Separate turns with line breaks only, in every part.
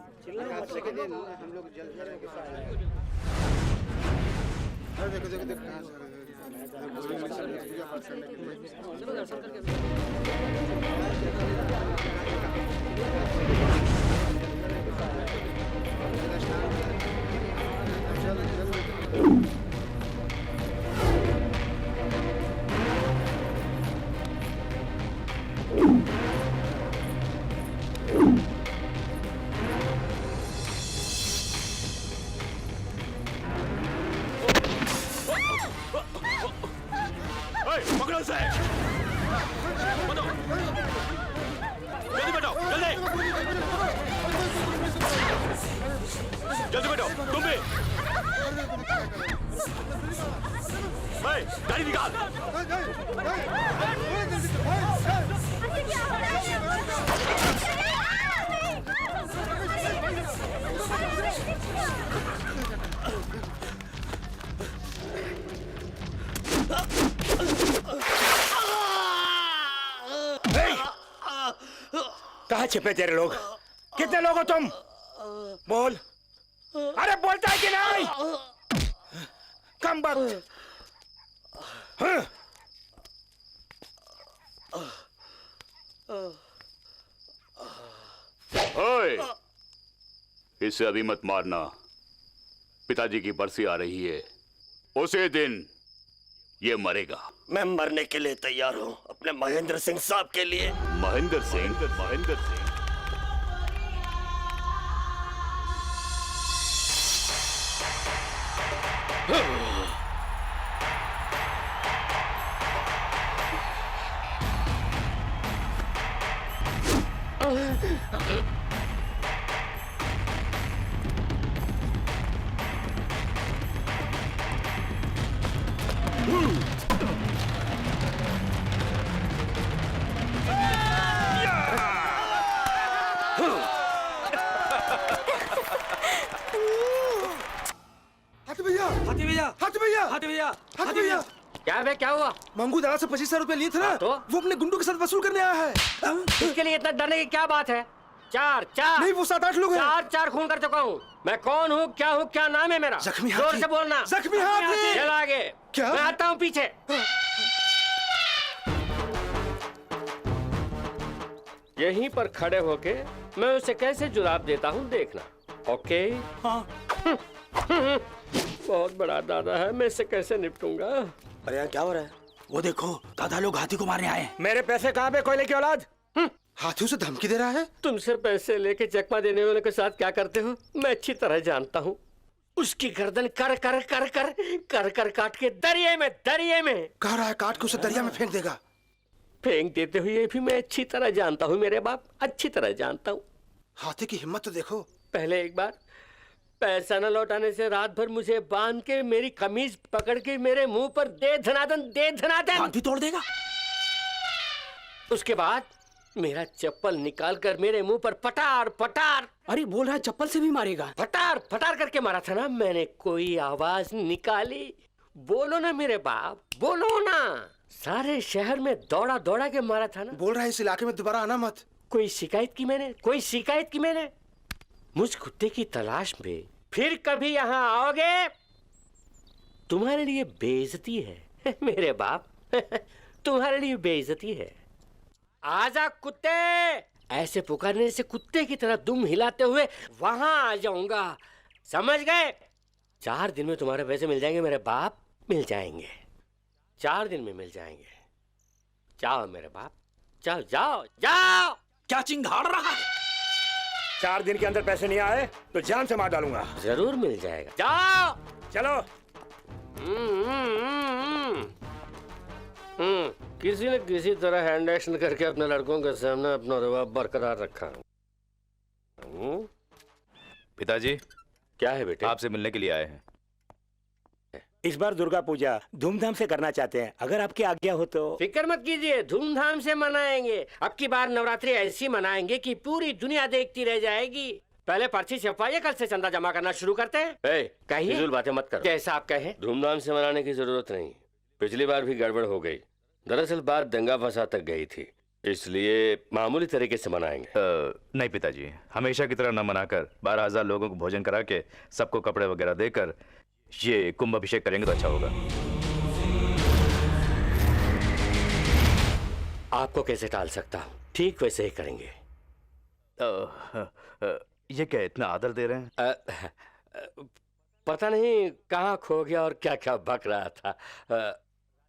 हम लोग जल्द करेंगे। देखो देखो देखो कहाँ
पकड़ो उसे! बताओ! जल्दी बैठो, जल्दी! जल्दी बैठो, तुम भी! भाई, गाड़ी निकाल!
कहाँ छिपे तेरे लोग? कितने लोग हो तुम? बोल। अरे बोलता है कि नहीं? कम वक्त।
ओए, इसे अभी मत मारना। पिताजी की बरसी आ रही है, उसी दिन ये मरेगा।
मैं मरने के लिए तैयार हूँ, अपने महेंद्र सिंह साहब के लिए।
महेंद्र सिंह? महेंद्र सिंह?
क्या बे, क्या हुआ?
मंगू दादा से 25,000 रुपए लिए थे ना,
तो?
वो अपने गुंडों के साथ वसूल करने आया है।
इसके लिए इतना डरने की क्या बात है? चार
नहीं, वो 7-8 लोग हैं।
चार खून कर चुका हूँ। मैं कौन हूँ, क्या नाम है मेरा?
जख्मी
जोर
हाथी।
से बोलना।
जख्मी हाथी।
चल आगे।
क्या?
मैं आता हूँ पीछे। यहीं पर खड़े होके मैं उसे कैसे जुराब देता हूँ, देखना। ओके?
हाँ।
बहुत बड़ा दादा है, मैं इससे कैसे निपटूंगा?
अरे यहाँ क्या हो रहा है?
वो देखो, दादा लोग हाथी को मारने आए हैं। मेरे पैसे कहाँ पे, कोयले की औलाद?
हाथी उसे धमकी दे रहा है।
तुमसे पैसे लेके चकमा देने वाले के साथ क्या करते हो, मैं अच्छी तरह जानता हूँ। उसकी गर्दन कर कर कर कर कर कर काट के दरिया में
कह रहा है काट के उसे दरिया में फेंक देगा।
फेंक देते हुए भी मैं अच्छी तरह जानता हूँ मेरे बाप, अच्छी तरह जानता हूँ।
हाथी की हिम्मत तो देखो।
पहले एक बार पैसा न लौटाने से रात भर मुझे बांध के मेरी कमीज पकड़ के मेरे मुंह पर दे धनादन
हाथी तोड़ देगा।
उसके बाद मेरा चप्पल निकाल कर मेरे मुंह पर पटार पटार,
अरे बोल रहा है चप्पल से भी मारेगा।
फटार फटार करके मारा था ना। मैंने कोई आवाज निकाली? बोलो ना मेरे बाप, बोलो ना। सारे शहर में दौड़ा दौड़ा के मारा था ना।
बोल रहा है इस इलाके में दोबारा आना मत।
कोई शिकायत की मैंने? मुझ कुत्ते की तलाश में फिर कभी यहाँ आओगे, तुम्हारे लिए बेइज्जती है मेरे बाप। तुम्हारे लिए बेइज्जती है। आजा कुत्ते, ऐसे पुकारने से कुत्ते की तरह दुम हिलाते हुए वहां आ जाऊंगा, समझ गए? 4 दिन में तुम्हारे पैसे मिल जाएंगे मेरे बाप, मिल जाएंगे। 4 दिन में मिल जाएंगे। जाओ मेरे बाप, जाओ जाओ जाओ।
क्या चिंगाड़ रहा है? 4 दिन के अंदर पैसे नहीं आए तो जान से मार डालूंगा।
जरूर मिल जाएगा, जाओ।
चलो।
किसी न किसी तरह हैंड एक्शन करके अपने लड़कों के सामने अपना रुबाब बरकरार रखा।
पिताजी,
क्या है बेटे?
आपसे मिलने के लिए आए हैं।
इस बार दुर्गा पूजा धूमधाम से करना चाहते हैं, अगर आपकी आज्ञा हो तो।
फिक्र मत कीजिए, धूमधाम से मनाएंगे। अब की बार नवरात्रि ऐसी मनाएंगे कि पूरी दुनिया देखती रह जाएगी। पहले पर्ची छपवाइए, कल से चंदा जमा करना शुरू करते हैं। कहिए, फिजूल बातें मत करो। जैसा आप कहें। धूमधाम से मनाने की जरूरत नहीं, पिछली बार भी गड़बड़ हो गई। दरअसल बात दंगा फसाद तक गई थी, इसलिए मामूली तरीके से मनाएंगे।
नहीं पिताजी, हमेशा की तरह न मनाकर 12,000 लोगों को भोजन करा के सबको कपड़े वगैरह देकर ये कुंभ अभिषेक करेंगे तो अच्छा होगा।
आपको कैसे टाल सकता हूँ, ठीक वैसे ही करेंगे।
ये क्या इतना आदर दे रहे हैं?
पता नहीं कहाँ खो गया और क्या क्या बक रहा था।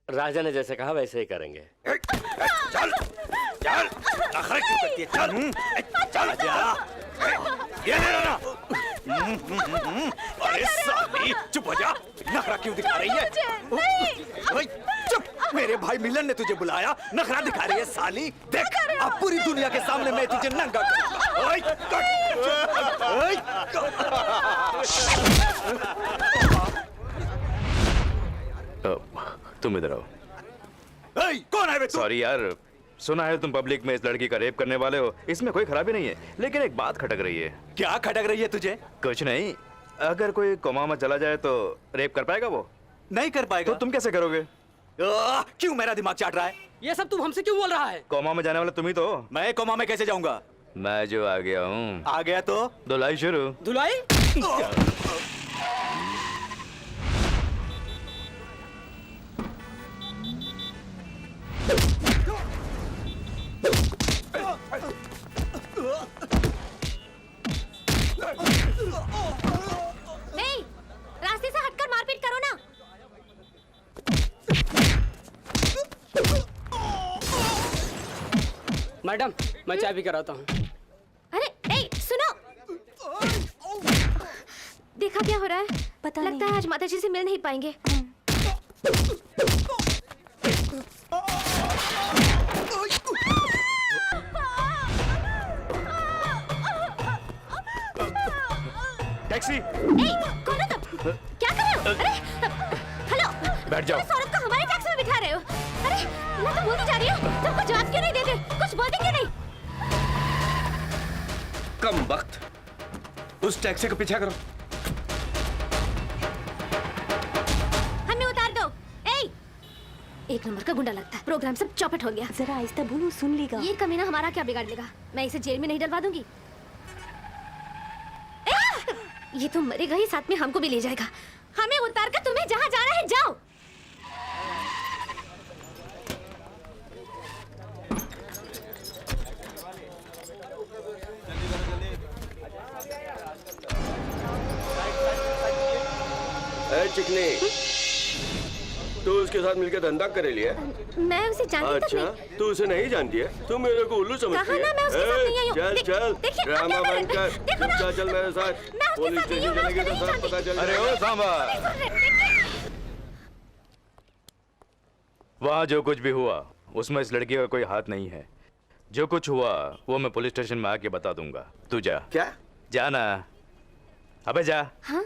राजा ने जैसे कहा वैसे ही करेंगे।
चल चल, नखरे क्यों करती है? चल चल जा, ये ले ना। अरे साली, चुप हो जा, नखरा क्यों दिखा रही है? ओए, चुप, मेरे भाई मिलन ने तुझे बुलाया, नखरा दिखा रही है साली। देख, अब पूरी दुनिया के सामने मैं तुझे नंगा करूंगा। ओए,
तुम इधर आओ।
कौन है बे तू?
सॉरी यार, सुना है तुम पब्लिक में इस लड़की का रेप करने वाले हो। इसमें कोई खराबी नहीं है, लेकिन एक बात खटक रही है।
क्या खटक रही है तुझे?
कुछ नहीं, अगर कोई कोमा में चला जाए तो रेप कर पाएगा वो?
नहीं कर पाएगा।
तो तुम कैसे करोगे?
क्यों मेरा दिमाग चाट रहा है?
ये सब तुम हमसे क्यों बोल रहा है?
कोमा में जाने वाला तुम ही तो।
मैं कोमा में कैसे जाऊंगा?
मैं जो आ गया हूँ।
आ गया तो
धुलाई शुरू।
धुलाई?
नहीं, रास्ते से हटकर मारपीट करो ना।
मैडम, मैं चाय भी कराता हूँ।
अरे, ए, सुनो। देखा क्या हो रहा है? पता लगता है आज माताजी से मिल नहीं पाएंगे।
टैक्सी।
कौन हो तुम? क्या कर रहे हो? अरे, हेलो।
बैठ जाओ।
तुम इस औरत को हमारे टैक्सी में बिठा रहे हो। अरे, मैं तो बोलती जा रही हूँ। तुम कुछ जवाब क्यों नहीं देते? कुछ बोलते क्यों नहीं?
कम वक्त, उस टैक्सी को पीछा करो।
हमें उतार दो। ए, एक नंबर का गुंडा लगता है। प्रोग्राम सब चौपट हो गया।
जरा आहिस्ता बोलो, सुन लेगा।
ये कमीना हमारा क्या बिगाड़ लेगा? मैं इसे जेल में नहीं डलवा दूंगी। ये तो मरेगा ही, साथ में हमको भी ले जाएगा। हमें उतार कर तुम्हें जहाँ जाना है जाओ।
चिकनी, तू उसके साथ मिलकर धंधा करे लिया?
मैं उसे जानती तक
अच्छा,
नहीं।
तू उसे नहीं जानती है? तू मेरे को उल्लू समझती
कहा
है?
ना, मैं उसके साथ नहीं आई हूँ।
चल चल,
देखिए,
ड्रामा
अब क्या
बंद कर।
देखो ना।
चल चल मेरे साथ।
मैं उसके
पुलिस
साथ नहीं हूँ,
स्टेशन
मैं
चलेगी
उसको
तो
नहीं
सब पता
जानती।
चल
अरे
जाएगा।
ओ सांबा,
देखिए।
वहाँ जो कुछ भी हुआ उसमें इस लड़की का कोई हाथ नहीं है। जो कुछ हुआ वो मैं पुलिस स्टेशन में आके बता दूंगा। तू जा।
क्या?
जाना। अबे जा।
हाँ?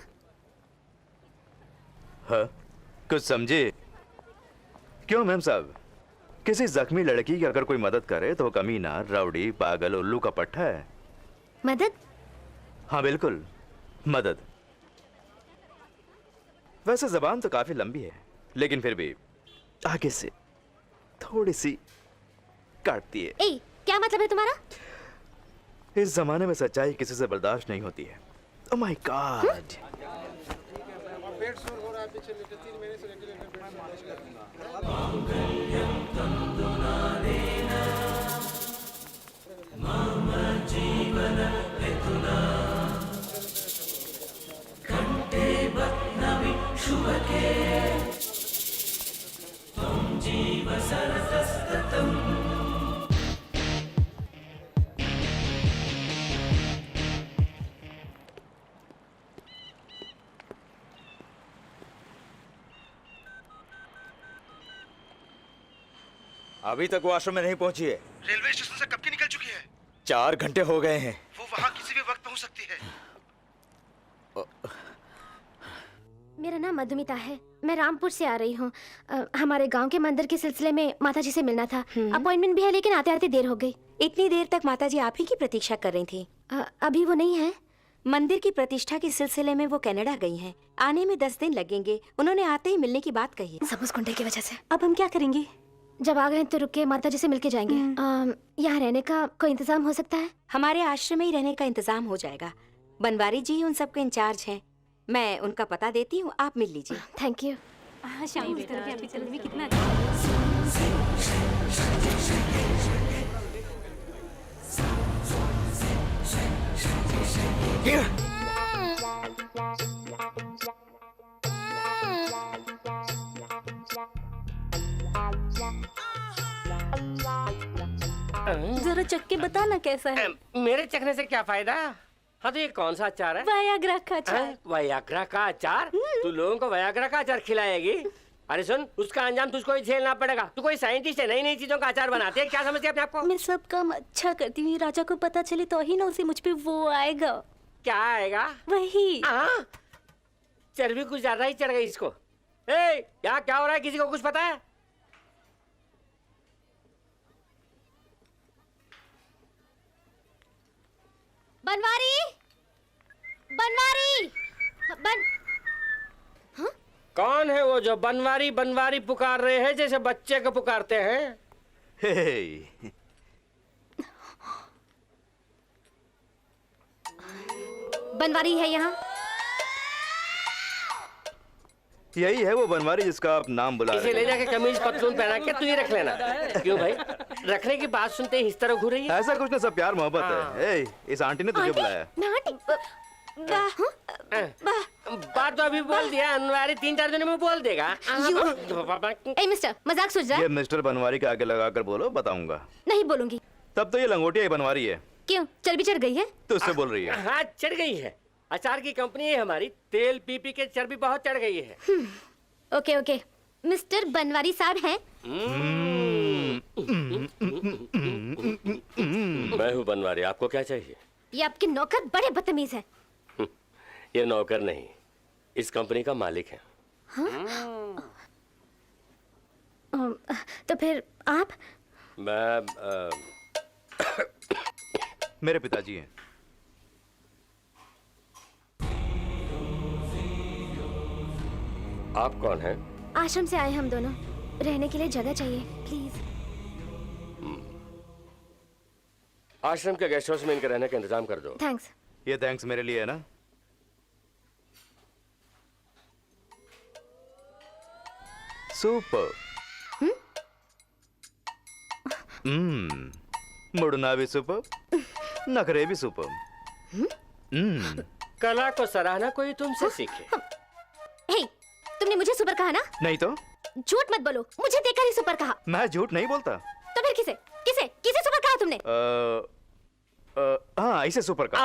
हाँ? कुछ समझे? क्यों मैम साहब, किसी जख्मी लड़की की अगर कोई मदद करे तो वो कमीना, राउडी, पागल, उल्लू का पट्टा है।
मदद?
हाँ बिल्कुल, मदद। वैसे जबान तो काफी लंबी है, लेकिन फिर भी आगे से थोड़ी सी काटती है।
ए, क्या मतलब है तुम्हारा?
इस जमाने में सच्चाई किसी से बर्दाश्त नहीं होती है। Oh my God.
अभी तक वो आश्रम में नहीं पहुंची है।
रेलवे स्टेशन से कब की निकल चुकी है?
4 घंटे हो गए हैं।
वो वहाँ किसी भी वक्त पहुँच सकती है।
मेरा नाम मधुमिता है। मैं रामपुर से आ रही हूँ। हमारे गांव के मंदिर के सिलसिले में माताजी से मिलना था। अपॉइंटमेंट भी है, लेकिन आते आते देर हो गई।
इतनी देर तक माताजी आप ही की प्रतीक्षा कर रही थी।
अभी वो नहीं है।
मंदिर की प्रतिष्ठा के सिलसिले में वो कनाडा गई हैं। आने में 10 दिन लगेंगे। उन्होंने आते ही मिलने की बात कही है।
सब उस गुंडे की वजह से।
अब हम क्या करेंगे?
जब आ गए तो रुक के माता जी से मिलके जाएंगे। यहाँ रहने का कोई इंतजाम हो सकता है?
हमारे आश्रम में ही रहने का इंतजाम हो जाएगा। बनवारी जी उन सबके इंचार्ज हैं। मैं उनका पता देती हूँ, आप मिल लीजिए।
Thank you.
कितना जरा चख के बता ना कैसा है।
मेरे चखने से क्या फायदा? हाँ तो ये कौन सा अचार है?
वायाग्रा का अचार।
वयाग्रा का अचार? तू लोगों को वयाग्रा का अचार खिलाएगी? अरे सुन, उसका अंजाम तुझको ही झेलना पड़ेगा। तू कोई साइंटिस्ट है, नई नई चीजों का अचार बनाते है। क्या समझते हैं अपने आप को?
मैं सब काम अच्छा करती हूँ, राजा को पता चले तो ही ना उसे मुझ पे वो आएगा।
क्या आएगा?
वही।
चर्बी कुछ ज्यादा ही चढ़ गई इसको। ए, यहाँ क्या हो रहा है? किसी को कुछ पता है?
बनवारी, बनवारी,
कौन है वो जो बनवारी बनवारी पुकार रहे हैं जैसे बच्चे को पुकारते हैं?
हे,
बनवारी है यहाँ।
यही है वो बनवारी जिसका आप नाम बुला
इसे
रहे
ले
हैं।
जाके कमीज पतलून पहना के तू ही रख लेना। क्यों भाई? रखने की बात सुनते ही इस तरह घूर रही है?
ऐसा कुछ ना, सब प्यार मोहब्बत है। ए, इस आंटी ने तुझे बुलाया।
मैं आंटी?
बात तो अभी बोल दिया, अनवारी 3-4 दिनों में बोल देगा।
ए मिस्टर, मजाक सोच रहा है?
ये मिस्टर बनवारी के आगे लगाकर बोलो, बताऊंगा।
नहीं बोलूंगी।
तब तो ये लंगोटिया ही बनवारी है।
क्यों, चर्बी चढ़ गई है?
तो उससे बोल रही है।
हाँ चढ़ गई है। अचार की कंपनी है हमारी, तेल पी पी के चर्बी बहुत चढ़ गई है।
ओके ओके, मिस्टर बनवारी साहब हैं?
मैं हूँ बनवारी, आपको क्या चाहिए?
ये आपके नौकर बड़े बदतमीज हैं।
ये नौकर नहीं, इस कंपनी का मालिक है।
तो फिर आप?
मैं
मेरे पिताजी हैं।
आप कौन हैं?
आश्रम से आए हम दोनों। रहने के लिए जगह चाहिए, प्लीज।
आश्रम के गेस्ट हाउस में इनके रहने का इंतजाम कर दो।
थैंक्स।
ये थैंक्स मेरे लिए है ना? सुपर। मुड़ना भी सुपर, नखरे भी सुपर।
कला को सराहना कोई तुमसे सीखे।
हे, तुमने मुझे सुपर कहा ना?
नहीं तो?
झूठ मत बोलो, मुझे देखकर ही सुपर कहा।
मैं झूठ नहीं बोलता।
तो फिर किसे किसे किसे सुपर कहा तुमने?
हाँ, इसे सुपर का।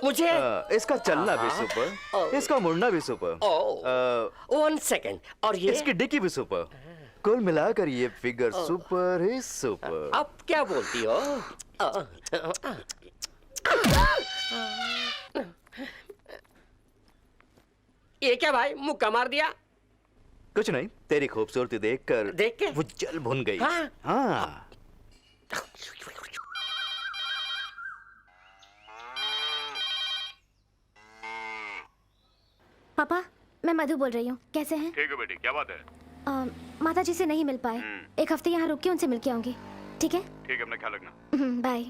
मुझे
इसका चलना भी सुपर, इसका मुड़ना भी सुपर।
1 सेकेंड। और ये
इसकी डिक्की भी सुपर। कुल मिलाकर ये फिगर सुपर ही सुपर।
अब क्या बोलती हो? ये क्या भाई, मुक्का मार दिया?
कुछ नहीं, तेरी खूबसूरती देखकर
देख के
वो जल भुन गई।
हाँ?
हाँ।
पापा, मैं मधु बोल रही हूँ। कैसे हैं?
ठीक है बेटी, क्या बात है?
माता जी से नहीं मिल पाए। एक हफ्ते यहाँ रुक के उनसे मिल के आऊंगी। ठीक है?
ठीक है, अपना ख्याल रखना।
बाय।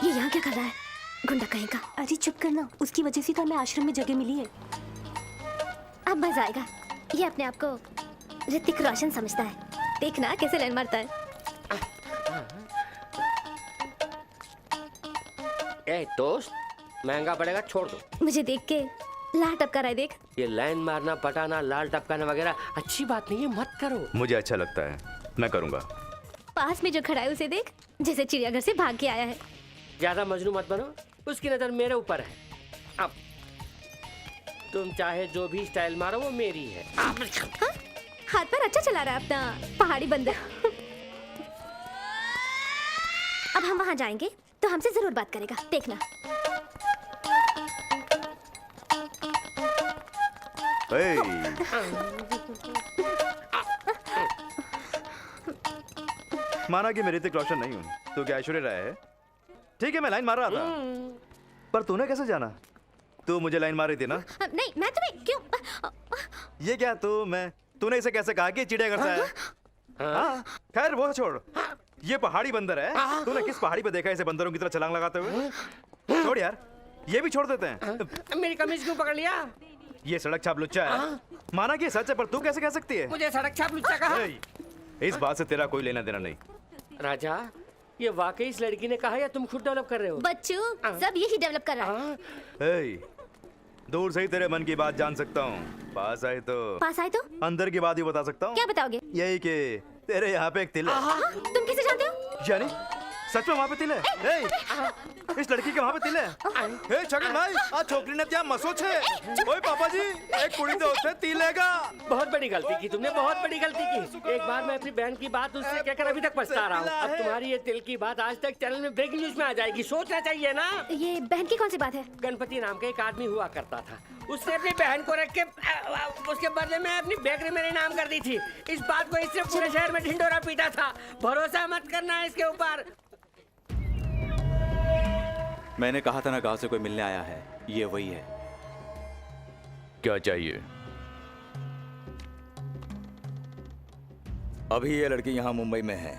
ये यहाँ क्या कर रहा है? गुंडा कहीं का।
अरे चुप करना, उसकी वजह से तो हमें आश्रम में जगह मिली है।
अब मजा आएगा। ये अपने आप को ऋतिक रोशन समझता है। देखना कैसे लाइन मारता है।
ए दोस्त, महंगा पड़ेगा, छोड़ दो।
मुझे देख के लाल टपका रहा है। देख,
ये लाइन मारना, पटाना, लाल टपकाना वगैरह अच्छी बात नहीं है, मत करो।
मुझे अच्छा लगता है, मैं करूंगा।
पास में जो खड़ा है उसे देख, जैसे चिड़ियाघर से भाग के आया है।
ज्यादा मजनू मत बनो, उसकी नजर मेरे ऊपर है। अब तुम चाहे जो भी स्टाइल मारो, वो मेरी है।
हाँ? हाथ पर अच्छा चला रहा है अपना पहाड़ी बंदर। अब हम वहाँ जाएंगे तो हमसे जरूर बात करेगा, देखना।
माना कि मैं ऋतिक रोशन नहीं हूँ, तो क्या ऐश्वर्या राय है? ठीक है, मैं लाइन मार रहा था। पर तूने कैसे जाना? तू मुझे लाइन मार रही थी ना?
नहीं, मैं तुम्हें क्यों
ये क्या तूने इसे कैसे कहा कि चिड़िया घर से आया? हाँ, खैर वो छोड़। ये पहाड़ी बंदर है। तूने किस पहाड़ी पे देखा इसे बंदरों की तरह छलांग लगाते हुए? छोड़ यार, ये भी छोड़ देते हैं।
मेरी कमीज क्यों पकड़ लिया?
ये सड़क छाप लुच्चा है। माना कि सच है, पर तू कैसे कह सकती है?
मुझे सड़क छाप लुच्चा कहा?
इस बात से तेरा कोई लेना देना नहीं।
राजा, ये वाकई इस लड़की ने कहा या तुम खुद डेवलप कर रहे हो?
बच्चू, सब यही डेवलप कर रहा है।
दूर से ही तेरे मन की बात जान सकता हूँ। पास आए तो अंदर की बात ही बता सकता हूँ।
क्या बताओगे?
यही कि तेरे यहाँ पे एक तिल है।
तुम कैसे जानते हो?
यानी सच में वहाँ पे तिल है? इस लड़की के वहाँ पे तिल है? हे छगन भाई, आ छोकरी ने क्या मसो छे? ओए पापा जी, एक कुड़ी तो उससे तिल लेगा।
बहुत बड़ी गलती की तुमने, बहुत बड़ी गलती की। एक बार मैं अपनी बहन की बात उससे कहकर अभी तक पछता रहा हूँ। अब तुम्हारी ये तिल की बात आज तक चैनल में ब्रेकिंग न्यूज में आ जाएगी। सोचना चाहिए ना।
ये बहन की कौन सी बात है?
गणपति नाम का एक आदमी हुआ करता था। उसने अपनी बहन को रख के उसके बदले में अपनी बेकरी मेरे नाम कर दी थी। इस बात को इससे पूरे शहर में ढिंडोरा पीटा था। भरोसा मत करना इसके ऊपर।
मैंने कहा था ना, गांव से कोई मिलने आया है। ये वही है।
क्या चाहिए?
अभी ये लड़की यहाँ मुंबई में है।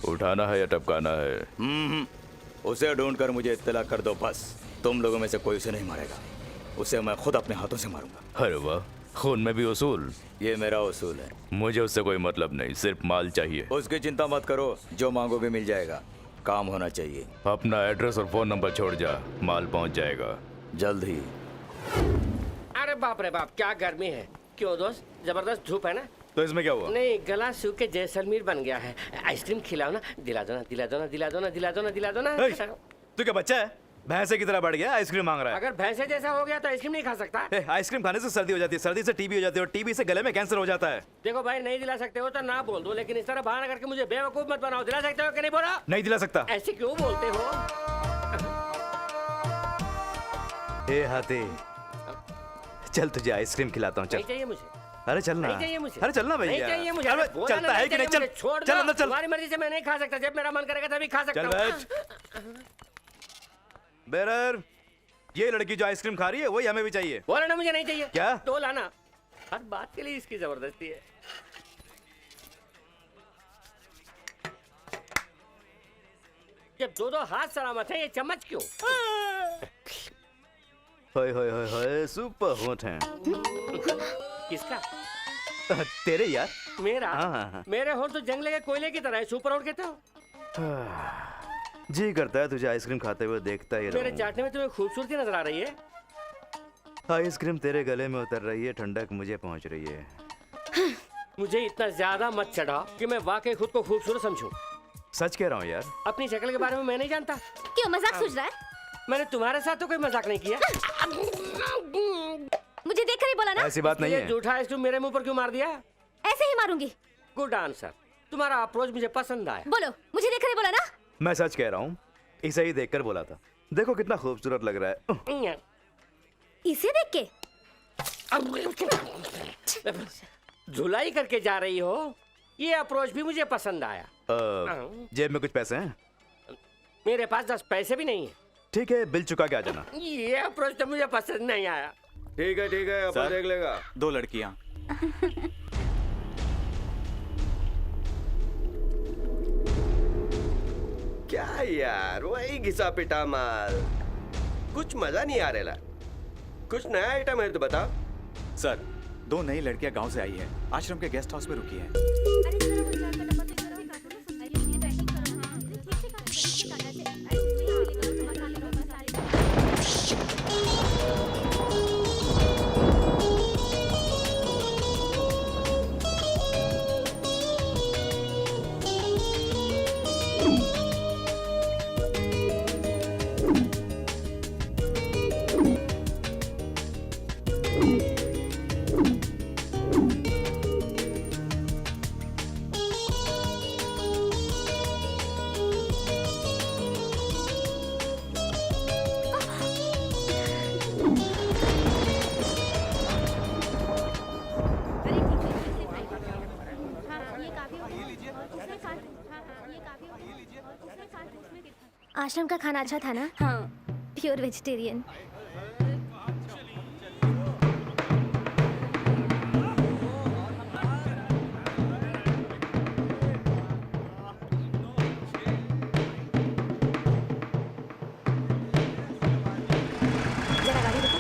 उठाना है या टपकाना है?
उसे ढूंढकर मुझे इत्तला कर दो बस। तुम लोगों में से कोई उसे नहीं मारेगा। उसे मैं खुद अपने हाथों से मारूंगा।
अरे वाह, खून में भी उसूल।
ये मेरा उसूल है।
मुझे उससे कोई मतलब नहीं, सिर्फ माल चाहिए।
उसकी चिंता मत करो, जो मांगोगे मिल जाएगा। काम होना चाहिए।
अपना एड्रेस और फोन नंबर छोड़ जा, माल पहुंच जाएगा
जल्द ही।
अरे बाप रे बाप, क्या गर्मी है। क्यों दोस्त, जबरदस्त धूप है ना?
तो इसमें क्या हुआ?
नहीं, गला सूख के जैसलमेर बन गया है। आइसक्रीम खिलाओ ना। दिला दो ना, दिला दो ना, दिला दो ना, दिला दो ना, दिला दो ना।
तू क्या बच्चा है? भैंसे की तरह बढ़ गया, आइसक्रीम मांग रहा है।
अगर भैंसे जैसा हो गया तो आइसक्रीम नहीं खा सकता।
आइसक्रीम खाने से सर्दी हो जाती है, सर्दी से टीबी हो जाती है, और टीबी से गले में कैंसर हो जाता है।
देखो भाई, नहीं दिला सकते हो तो ना बोल दो, लेकिन इस तरह बहाना करके मुझे बेवकूफ मत बनाओ। दिला सकते हो कि नहीं? बोला
नहीं दिला सकता।
ऐसे क्यों बोलते हो?
ए हाथी, चल तुझे आइसक्रीम खिलाता हूँ।
नहीं
चल।
चाहिए मुझे।
अरे चलना।
नहीं चाहिए मुझे।
अरे चलना भैया।
नहीं चाहिए मुझे।
अरे
बोला
चलता
ना,
है कि नहीं? चल,
छोड़
चल
दो।
अंदर चल।
तुम्हारी मर्जी से मैं नहीं खा सकता। जब मेरा मन करेगा तभी खा सकता
चल
हूँ।
बैठ। बेरर, ये लड़की जो आइसक्रीम खा रही है वही हमें भी चाहिए।
बोला ना मुझे नहीं चाहिए।
क्या?
तो लाना। हर बात के लिए इसकी जबरदस्ती है। जब दो दो हाथ सलामत है, ये चम्मच क्यों?
होय होय होय होय, सुपर होट हैं।
किसका?
तेरे यार।
मेरा?
हाँ।
मेरे होठ तो जंगले के कोयले की तरह है। सुपर होठ कहते हो?
जी करता है तुझे आइसक्रीम खाते हुए देखता ही
मेरे
रहूं।
चाटने में तुम्हें खूबसूरती नजर आ रही है।
आइसक्रीम तेरे गले में उतर रही है, ठंडक मुझे पहुंच रही है।
मुझे इतना ज्यादा मत चढ़ाओ कि मैं वाकई खुद को खूबसूरत समझूं।
सच कह रहा हूँ यार।
अपनी शक्ल के बारे में मैं नहीं जानता।
क्यों मजाक सूझ रहा है?
मैंने तुम्हारे साथ तो कोई मजाक नहीं किया।
मुझे देखकर ही बोला ना।
ऐसी बात नहीं
ये
है।
झूठा आइसक्रीम मेरे मुंह पर क्यों मार दिया?
ऐसे ही मारूंगी।
Good answer. तुम्हारा अप्रोच मुझे पसंद आया।
बोलो, मुझे देखकर ही बोला ना।
मैं सच कह रहा हूँ, इसे ही देखकर बोला था। देखो कितना खूबसूरत लग रहा है।
इसे देख के
धुलाई करके जा रही हो, ये अप्रोच भी मुझे पसंद आया।
जेब में कुछ पैसे हैं?
मेरे पास 10 पैसे भी नहीं है।
ठीक है, बिल चुका के आ जाना।
ये अप्रोच तो मुझे पसंद नहीं आया।
ठीक है, अपन देख लेगा। 2 लड़कियां।
क्या यार, वही घिसा पिटा माल। कुछ मजा नहीं आ रहा। कुछ नया आइटम है तो बता।
सर, 2 नई लड़कियां गांव से आई है। आश्रम के गेस्ट हाउस में रुकी है।
आश्रम का खाना अच्छा था ना?
हाँ।
Pure vegetarian.
जरा गाड़ी रुको।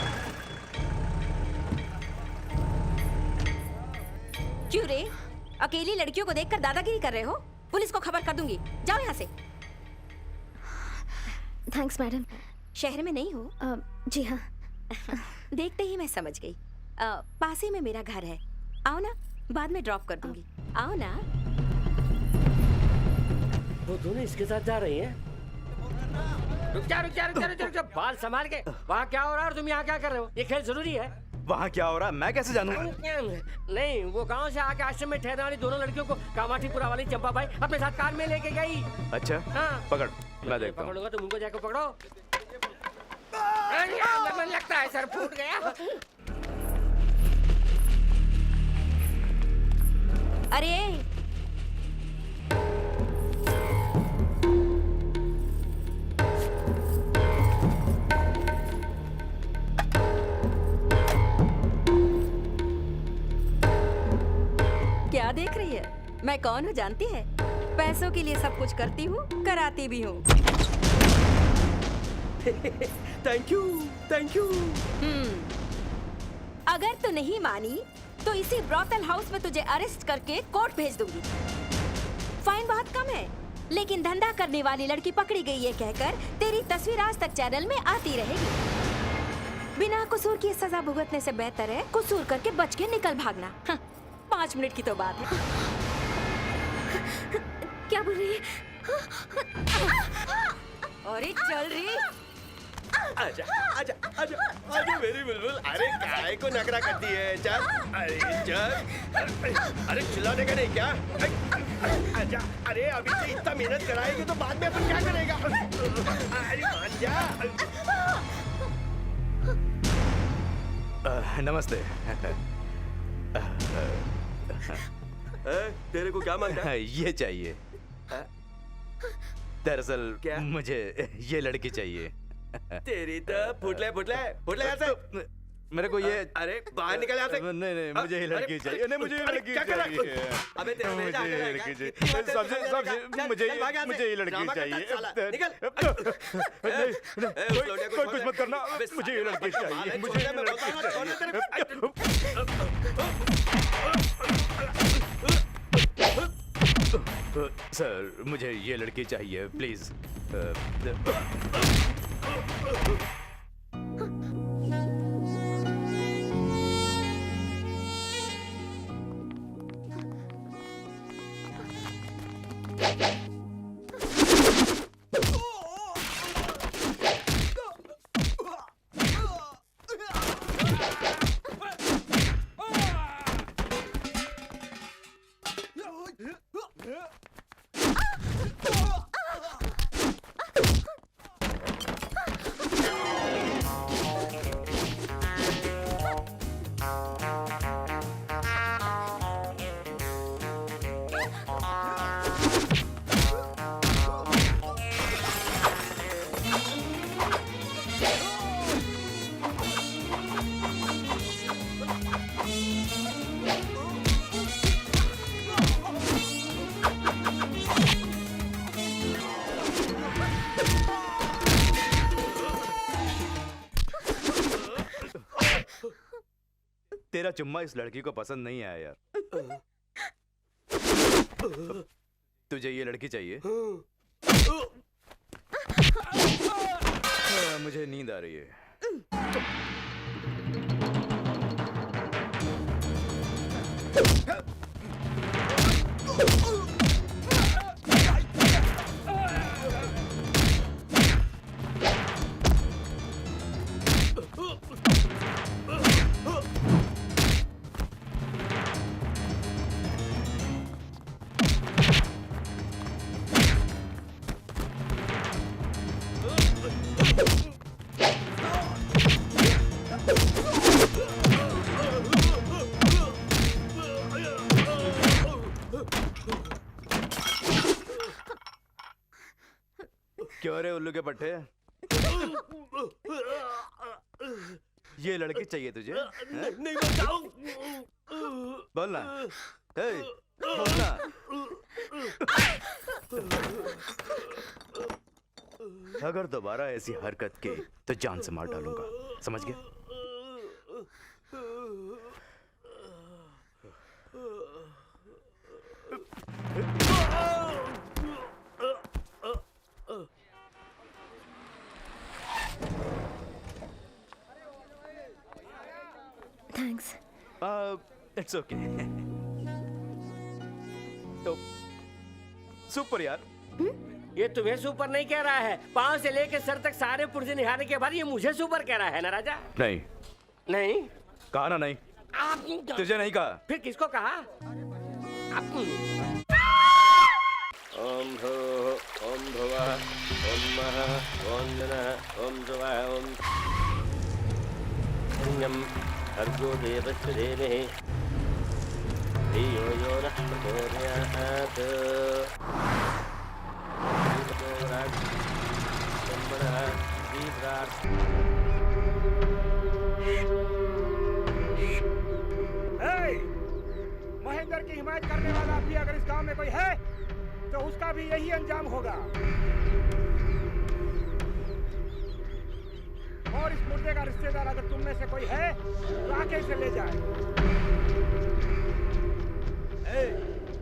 क्यों रे? अकेली लड़कियों को देखकर दादागिरी कर रहे हो? पुलिस को खबर कर दूंगी। जाओ यहाँ से।
Thanks madam.
शहर में नहीं हो?
जी हाँ।
देखते ही मैं समझ गई। पास ही में मेरा घर है। आओ ना, बाद में ड्रॉप कर दूंगी। आओ ना।
वो दोनों इसके साथ जा रही हैं। रुक जा रुक जा रुक जा रुक जा, रुक जा। बाल संभाल के। वहाँ क्या हो रहा है और तुम यहाँ क्या कर रहे हो? ये खेल जरूरी है।
वहाँ क्या हो रहा है मैं कैसे जानूं?
नहीं, वो गांव से आके आश्रम में ठहरने वाली दोनों लड़कियों को कामाठीपुरा वाली चंपा बाई अपने साथ कार में लेके गई।
अच्छा
हाँ।
पकड़, मैं देखता हूँ।
पकड़ूंगा तो मुझको जाकर पकड़ो। लगता है सर फूट गया।
अरे क्या देख रही है? मैं कौन हूँ जानती है? पैसों के लिए सब कुछ करती हूँ, कराती भी हूँ।
Thank you, thank you.
अगर तू नहीं मानी तो इसी ब्रॉथल हाउस में तुझे अरेस्ट करके कोर्ट भेज दूंगी। फाइन बहुत कम है, लेकिन धंधा करने वाली लड़की पकड़ी गई है कहकर तेरी तस्वीर आज तक चैनल में आती रहेगी। बिना कसूर की सजा भुगतने से बेहतर है कसूर करके बच के निकल भागना। 5 मिनट की तो बात है।
क्या बोल रही है?
अरे चल रही।
आजा आजा आजा आजा मेरी बुलबुल। अरे काय को नखरा करती है? चल, अरे चल। अरे चिल्लाने का नहीं क्या? आजा। अरे अभी से इतना मेहनत कराएगी तो बाद में अपन क्या करेगा? अरे मान जा।
नमस्ते।
तेरे को क्या मांगता है?
ये चाहिए। दरअसल
क्या?
मुझे ये लड़की चाहिए।
तेरी तो फुटले फुटले फुटले यहाँ से।
मेरे को ये
अरे बाहर निकल यहाँ से।
नहीं नहीं मुझे ये लड़की चाहिए। नहीं मुझे ये लड़की
क्या कर रहा है?
चाहिए।
अबे तेरे
मुझे
जाके
ये
रहेगा।
लड़की चाहिए।
इतनी बातें
सबसे
चल,
सबसे
चल,
मुझे
चल, भाग यहाँ
मुझे
से।
ये लड़की
ड्रामा करता
चाहिए।
साला, निकल।
कोई कुछ मत करना। मुझे ये लड़की चाहिए। मुझे ये लड़की चाहिए। सर मुझे ये लड़की चाहिए प्लीज। तेरा चुम्मा इस लड़की को पसंद नहीं आया यार। तुझे ये लड़की चाहिए? मुझे नींद आ रही है। क्यों रे उल्लू के पट्टे? ये लड़की चाहिए तुझे?
नहीं बचाओ।
बोलना, हे, बोलना। अगर दोबारा ऐसी हरकत की तो जान से मार डालूंगा, समझ गया?
थैंक्स।
It's okay. तो सुपर यार।
ये तुम्हें सुपर नहीं कह रहा है, पाँव से लेकर सर तक सारे पुर्जे निहारने के बाद ये मुझे सुपर कह रहा है ना राजा?
नहीं
नहीं
कहा ना, नहीं
आप
तुझे नहीं कहा।
फिर किसको कहा? ओम भूः ओम भुवः ओम महः ओम नमः ओम ध्रुवः ओम पुण्यं भर्गो देवस्य धीमहि धियो यो नः प्रचोदयात्।
महेंद्र की हिमायत करने वाला भी अगर इस गांव में कोई है तो उसका भी यही अंजाम होगा। और इस मुर्दे का रिश्तेदार अगर तुम में से कोई है तो आके इसे ले जाए।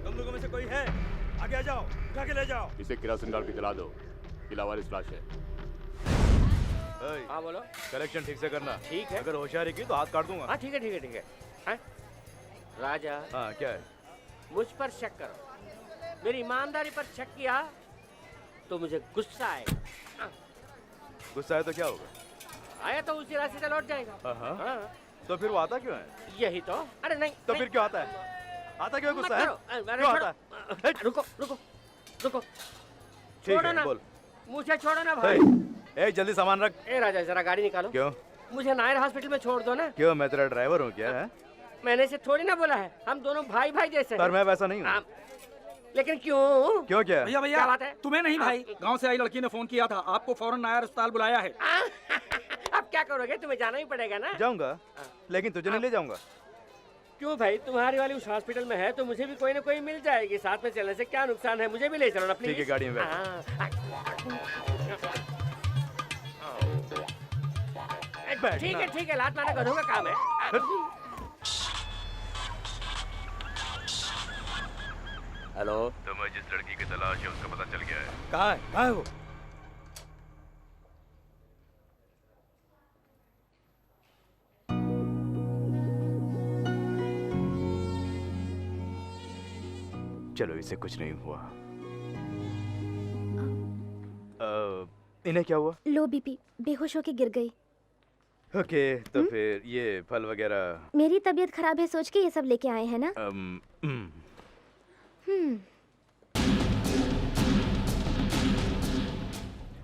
तुम लोगों में से कोई है? आगे आ जाओ, उठा के ले जाओ।
इसे किरासन डाल के जला दो, किलावारिस लाश है।
हाँ बोलो।
कलेक्शन ठीक से करना।
ठीक है।
अगर होशियारी की तो हाथ काट दूंगा।
हाँ ठीक है ठीक है ठीक है। हाँ? राजा
हाँ क्या है?
मुझ पर शक करो, मेरी ईमानदारी पर शक किया तो मुझे गुस्सा आएगा।
गुस्सा है तो क्या होगा?
आया तो उसी रास्ते से लौट जाएगा।
हाँ।
हाँ।
तो फिर वो आता क्यों है?
यही तो। अरे नहीं
तो
नहीं।
फिर क्यों आता है? आता क्यों
मत
गुस्सा है?
करो। अरे
क्यों
छोड़ो।
आता है?
रुको रुको रुको।
ठीक
छोड़ो
है,
ना,
बोल।
मुझे छोड़ो ना
हे,
भाई।
ए जल्दी सामान रख।
ए राजा जरा गाड़ी निकालो।
क्यों?
मुझे नायर हॉस्पिटल में छोड़ दो ना।
क्यों, मैं तेरा ड्राइवर हूँ क्या? है?
मैंने इसे थोड़ी ना बोला है, हम दोनों भाई भाई जैसे
पर
हैं।
मैं वैसा नहीं हूँ।
लेकिन क्यों?
क्यों क्या?
भैया
क्या बात है?
तुम्हें नहीं भाई, गांव से आई लड़की ने फोन किया था, आपको फौरन नायर अस्पताल बुलाया है।
अब क्या करोगे, तुम्हें जाना ही पड़ेगा ना।
जाऊंगा, लेकिन तुझे नहीं ले जाऊंगा।
क्यों भाई, तुम्हारी वाली उस हॉस्पिटल में है तो मुझे भी कोई ना कोई मिल जाएगी। साथ में चलने से क्या नुकसान है, मुझे भी ले चलो ना प्लीज।
ठीक है, गाड़ी में बैठ।
ठीक है लात मारना गधों का काम है। हेलो,
तुम्हें जिस लड़की की तलाश है उसका पता चल गया है।
कहाँ है वो?
चलो, इसे कुछ नहीं हुआ। इन्हें क्या हुआ?
लो बीपी, बेहोश होके गिर गई।
ओके, तो फिर ये फल वगैरह।
मेरी तबीयत खराब है सोच के ये सब लेके आए हैं ना।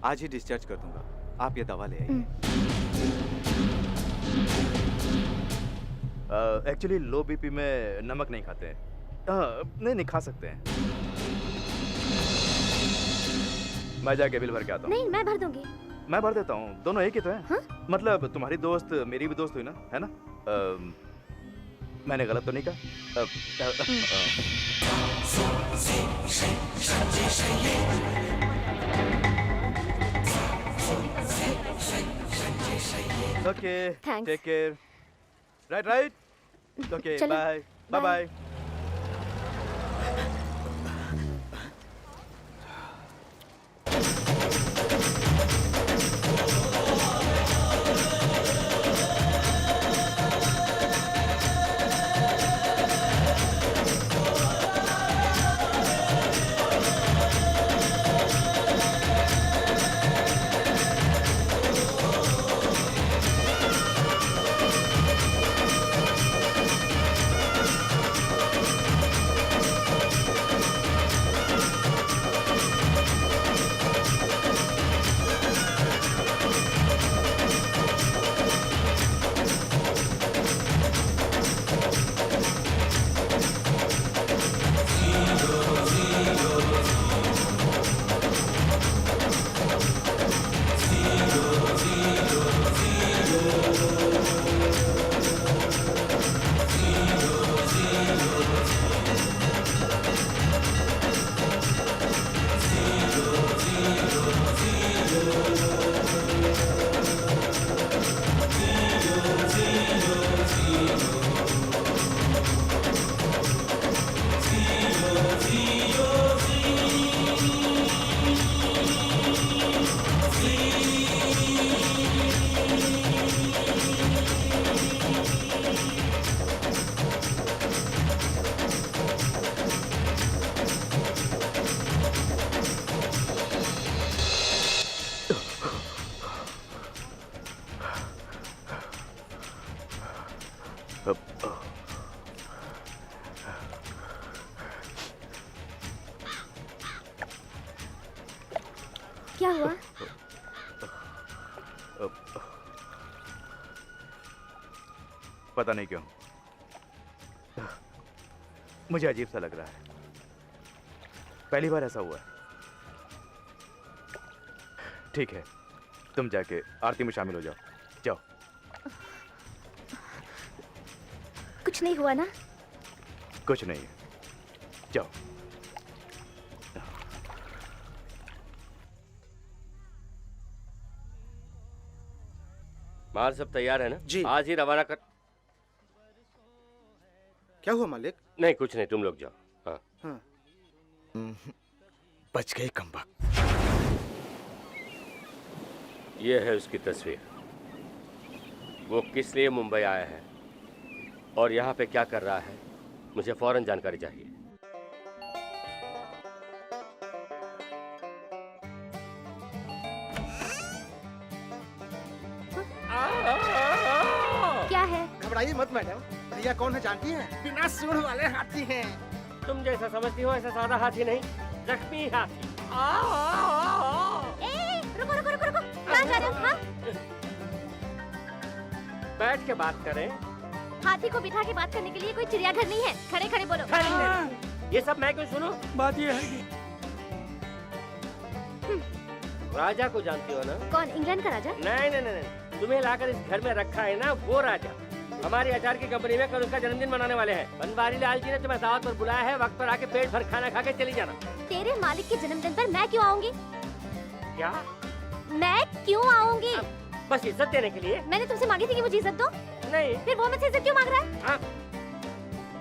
आज ही डिस्चार्ज कर दूंगा, आप ये दवा ले आइए।
एक्चुअली लो बीपी में नमक नहीं खाते हैं। नहीं खा सकते हैं। मैं जाके बिल भर के आता हूँ।
नहीं, मैं भर दूंगी।
मैं भर देता हूँ, दोनों एक ही तो है।
हाँ?
मतलब तुम्हारी दोस्त मेरी भी दोस्त हुई ना, है ना? मैंने गलत तो नहीं कहा? Okay,
Thanks.
Take care. Right. Okay,
चलो,
बाय
bye.
बाय।
क्या हुआ?
पता नहीं क्यों मुझे अजीब सा लग रहा है। पहली बार ऐसा हुआ है। ठीक है, तुम जाके आरती में शामिल हो जाओ। जाओ।
कुछ नहीं हुआ ना?
कुछ नहीं है, जाओ।
माल सब तैयार है ना?
जी।
आज ही रवाना कर।
क्या हुआ मालिक?
नहीं कुछ नहीं, तुम लोग जाओ। हाँ।
हाँ।
बच गए कमबख्त।
ये है उसकी तस्वीर। वो किस लिए मुंबई आया है और यहाँ पे क्या कर रहा है, मुझे फौरन जानकारी चाहिए।
क्या है?
घबराइए मत मैडम, भैया कौन है जानती हैं? बिना सूंड वाले हाथी हैं।
तुम जैसा समझती हो ऐसा सादा हाथी नहीं, जख्मी हाथी।
रुको रुको रुको रुको, कहाँ जा रहे हो? हाँ?
बैठ के बात करें।
हाथी को बिठा के बात करने के लिए कोई चिड़ियाघर नहीं है। खड़े खड़े बोलो।
ये सब मैं क्यों सुनूं?
बात ये है कि
राजा को जानती हो ना?
कौन? इंग्लैंड का राजा?
नहीं नहीं नहीं, तुम्हें लाकर इस घर में रखा है ना वो राजा। हमारी अचार की कंपनी में कल उसका जन्मदिन मनाने वाले हैं। बनवारी लाल जी ने तुम्हें दावत पर बुलाया है, वक्त पर आके पेट भर खाना खा के चली जाना।
तेरे मालिक के जन्मदिन पर मैं क्यों आऊंगी?
क्या?
मैं क्यों आऊंगी?
बस इज्जत देने के लिए?
मैंने तुमसे मांगी थी कि मुझे इज्जत दो।
नहीं।
फिर वो मुझसे इज्जत क्यों मांग रहा है?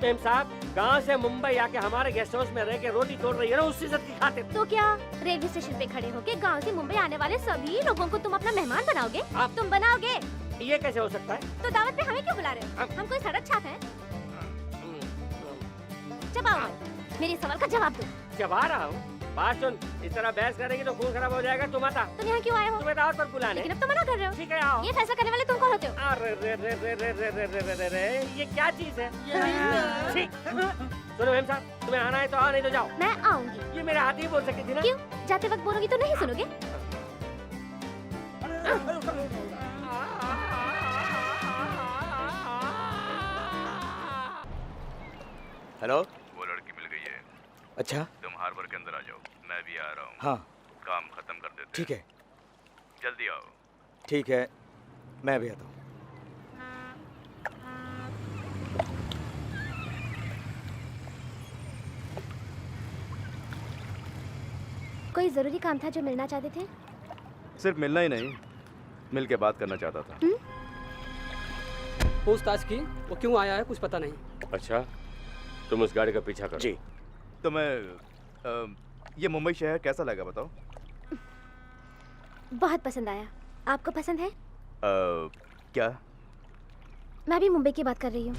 मेम साहब, गांव से मुंबई आके हमारे गेस्ट हाउस में रह के रोटी तोड़ रही है ना, उस इज्जत की खातिर।
तो क्या रेलवे स्टेशन पे खड़े होके गांव से मुंबई आने वाले सभी लोगों को तुम अपना मेहमान बनाओगे? तुम बनाओगे?
ये कैसे हो सकता है?
तो दावत पे हमें क्यों बुला रहे हो? हम कोई सड़क छाप है? जवाब मेरे सवाल का जवाब दो।
जवाब रहा हूँ। बात सुन, इस तरह बहस करेगी तो खून खराब हो जाएगा। तुम आता।
तुम यहाँ क्यों आए हो?
तुम्हें दावत पर बुलाने।
लेकिन अब तो मना कर रहे हो।
ठीक है आओ।
ये फैसला करने वाले तुम कौन होते हो?
अरे रे रे रे रे रे रे रे रे रे, ये क्या चीज है? ठीक। सुनो मेम साहब, तुम्हें आना है तो आओ, नहीं तो जाओ।
मैं आऊंगी।
ये मेरे हाथ ही बोल सकती थी ना?
क्यों? जाते वक्त बोलोगी तो नहीं सुनोगे?
हेलो।
वो लड़की मिल गई है।
अच्छा,
तुम हार्बर के अंदर आ जाओ, मैं भी आ रहा हूँ।
हाँ
काम खत्म कर देते।
ठीक है।
जल्दी आओ।
ठीक है, मैं भी आता हूँ।
कोई जरूरी काम था जो मिलना चाहते थे?
सिर्फ मिलना ही नहीं, मिल के बात करना चाहता था।
पूछताछ की, वो क्यों आया है कुछ पता नहीं।
अच्छा, तुम उस गाड़ी का पीछा करो।
जी।
तो मैं ये मुंबई शहर कैसा लगा बताओ?
बहुत पसंद आया। आपको पसंद है?
क्या?
मैं भी मुंबई की बात कर रही हूँ।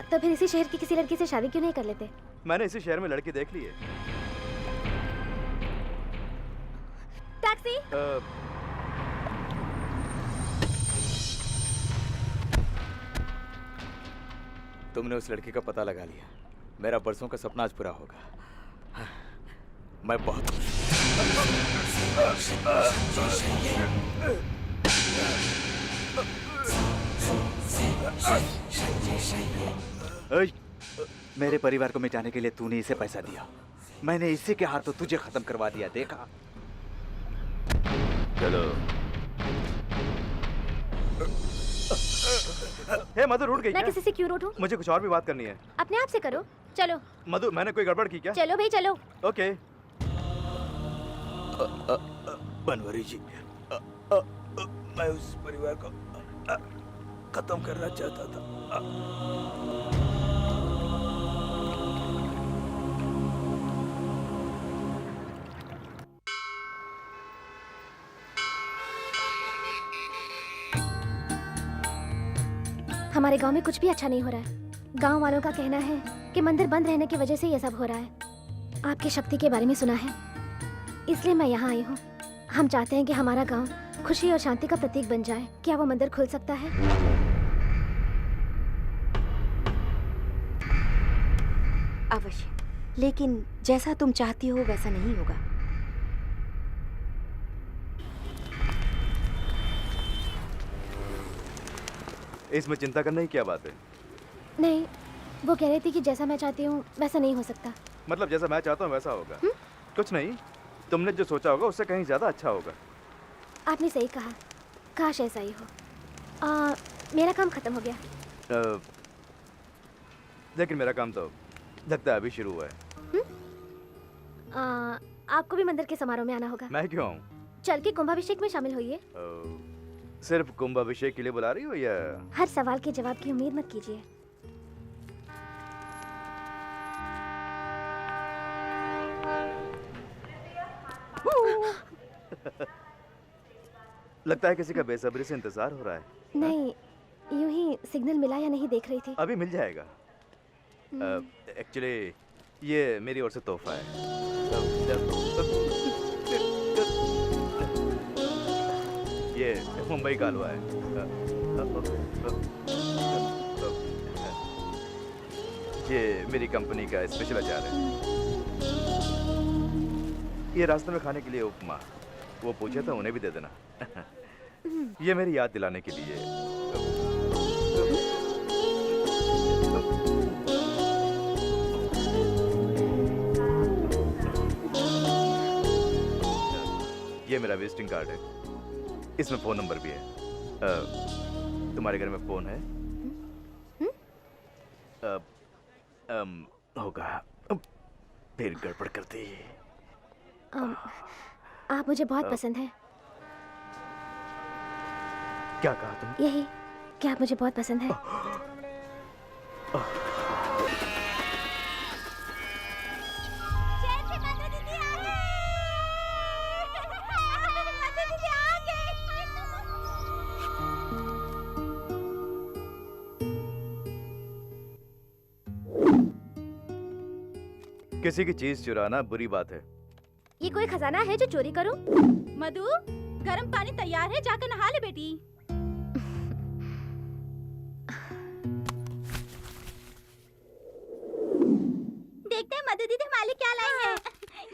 तो फिर इसी शहर की किसी लड़की से शादी क्यों नहीं कर लेते?
मैंने इसी शहर में लड़की देख ली है।
टैक्सी।
तुमने उस लड़की का पता लगा लिया। मेरा बरसों का सपना आज पूरा होगा। मैं बहुत खुश हूँ। मेरे परिवार को मिटाने के लिए तूने इसे पैसा दिया, मैंने इसी के हाथों तुझे खत्म करवा दिया। देखा?
चलो। हे मधु, रूठ गई
मैं
क्या?
किसी से क्यों रूठूं?
मुझे कुछ और भी बात करनी है।
अपने आप से करो। चलो।
मधु, मैंने कोई गड़बड़ की क्या?
चलो भाई चलो।
ओके।
बनवारी जी, मैं उस परिवार को खत्म करना चाहता था।
हमारे गांव में कुछ भी अच्छा नहीं हो रहा है। गांव वालों का कहना है कि मंदिर बंद रहने की वजह से ये सब हो रहा है। आपकी शक्ति के बारे में सुना है, इसलिए मैं यहाँ आई हूँ। हम चाहते हैं कि हमारा गांव खुशी और शांति का प्रतीक बन जाए। क्या वो मंदिर खुल सकता है?
अवश्य, लेकिन जैसा तुम चाहती हो वैसा नहीं होगा।
इसमें चिंता करने की क्या बात है?
नहीं, वो कह रही थी कि जैसा मैं चाहती हूँ वैसा नहीं हो सकता।
मतलब जैसा मैं चाहता हूँ वैसा होगा? कुछ नहीं, तुमने जो सोचा होगा उससे कहीं ज्यादा अच्छा होगा।
आपने सही कहा, काश ऐसा ही हो। मेरा काम खत्म हो गया।
लेकिन मेरा काम तो लगता है अभी शुरू हुआ है।
आपको भी मंदिर के समारोह में आना होगा।
मैं क्यों आऊँ?
चल के कुंभाभिषेक में शामिल होइए।
सिर्फ कुंभाभिषेक के लिए बुला रही हो या?
हर सवाल के जवाब की उम्मीद मत कीजिए।
लगता है किसी का बेसब्री से इंतजार हो रहा है।
नहीं, यूं ही सिग्नल मिला या नहीं देख रही थी।
अभी मिल जाएगा। एक्चुअली ये मेरी ओर से तोहफा है। ये मुंबई का हलवा है। ये मेरी कंपनी का स्पेशल अचार है। ये रास्ते में खाने के लिए उपमा, वो पूछे तो उन्हें भी दे देना। ये मेरी याद दिलाने के लिए। ये मेरा विजिटिंग कार्ड है, इसमें फोन नंबर भी है। तुम्हारे घर में फोन है? होगा, फिर गड़बड़ करती।
आप मुझे बहुत पसंद हैं।
क्या कहा तुम?
यही कि आप मुझे बहुत पसंद हैं।
किसी की चीज चुराना बुरी बात है।
ये कोई खजाना है जो चोरी करूं?
मधु, गर्म पानी तैयार है, जाकर नहा ले बेटी। देखते हैं मधु दीदी हमारे लिए क्या लाई है।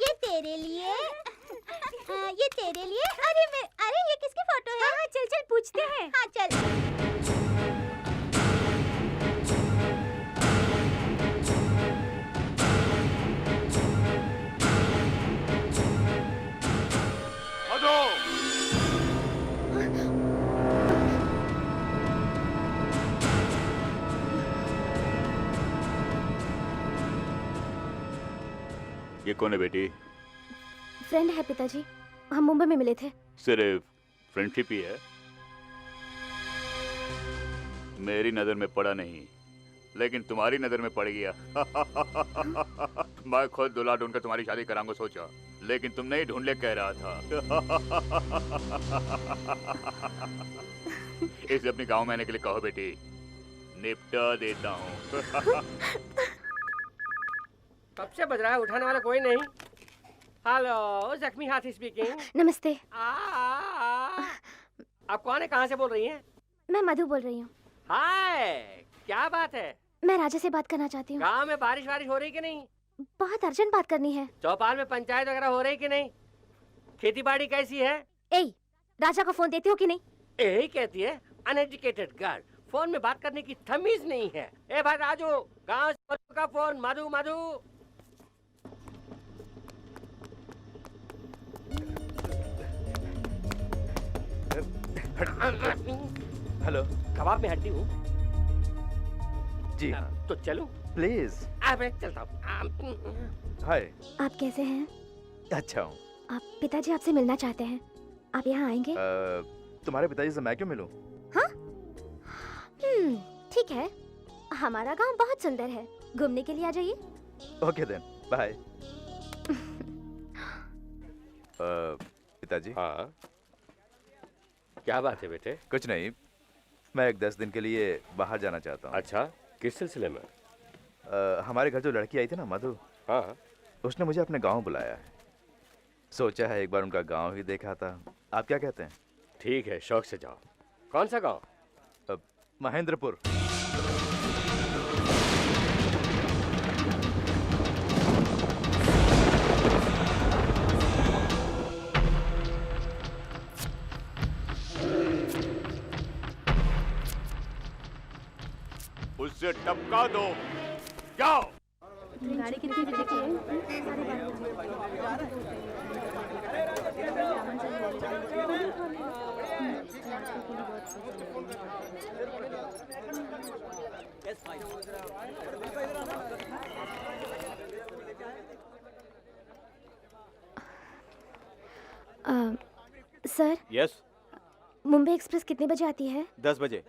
ये तेरे लिए, ये तेरे लिए। अरे ये किसकी फोटो है? हाँ, चल चल पूछते हैं। हाँ चल।
ये कौन है बेटी?
फ्रेंड है पिताजी, हम मुंबई में मिले थे।
सिर्फ फ्रेंडशिप ही है? मेरी नजर में पड़ा नहीं, लेकिन तुम्हारी नजर में पड़ गया। मैं खुद दूल्हा ढूंढकर तुम्हारी शादी कराऊंगा सोचा, लेकिन तुम नहीं ढूंढ ले कह रहा था। इसे अपने गांव में आने के लिए कहो बेटी, निपटा देता हूँ।
कब से बज रहा है, उठाने वाला कोई नहीं। हेलो, जख्मी हाथी स्पीकिंग।
नमस्ते।
आप कौन है, कहाँ से बोल रही हैं?
मैं मधु बोल रही हूँ।
हाय, क्या बात है?
मैं राजा से बात करना चाहती हूँ।
गांव में बारिश वारिश हो रही कि नहीं?
बहुत अर्जेंट बात करनी है।
चौपाल में पंचायत वगैरह हो रही कि नहीं? खेती बाड़ी कैसी है?
राजा को फोन देती हो कि नहीं?
यही कहती है अनएजुकेटेड गर्ल, फोन में बात करने की तमीज नहीं है। ए भाई राजू, गांव से का फोन। मधु मधु।
हेलो।
कबाब में हड्डी हूँ।
जी हाँ।
तो चलूं?
प्लीज।
अबे चलता हूँ।
हाय।
आप कैसे हैं?
अच्छा हूँ।
आप पिताजी आपसे मिलना चाहते हैं, आप यहाँ आएंगे?
तुम्हारे पिताजी से मैं क्यों मिलूं?
हाँ? ठीक है, हमारा गांव बहुत सुंदर है, घूमने के लिए आ जाइए।
Okay then, bye. पिताजी।
हाँ, क्या बात है बेटे?
कुछ नहीं, मैं एक 10 दिन के लिए बाहर जाना चाहता हूँ।
अच्छा, किस सिलसिले में?
हमारे घर जो लड़की आई थी ना, मधु।
हाँ।
उसने मुझे अपने गांव बुलाया है। सोचा है एक बार उनका गांव ही देखा था। आप क्या कहते हैं?
ठीक है, शौक से जाओ। कौन सा गांव?
महेंद्रपुर।
उससे टपका दो। जाओ।
गाड़ी कितनी सर,
यस,
मुंबई एक्सप्रेस कितने बजे आती है?
10 बजे।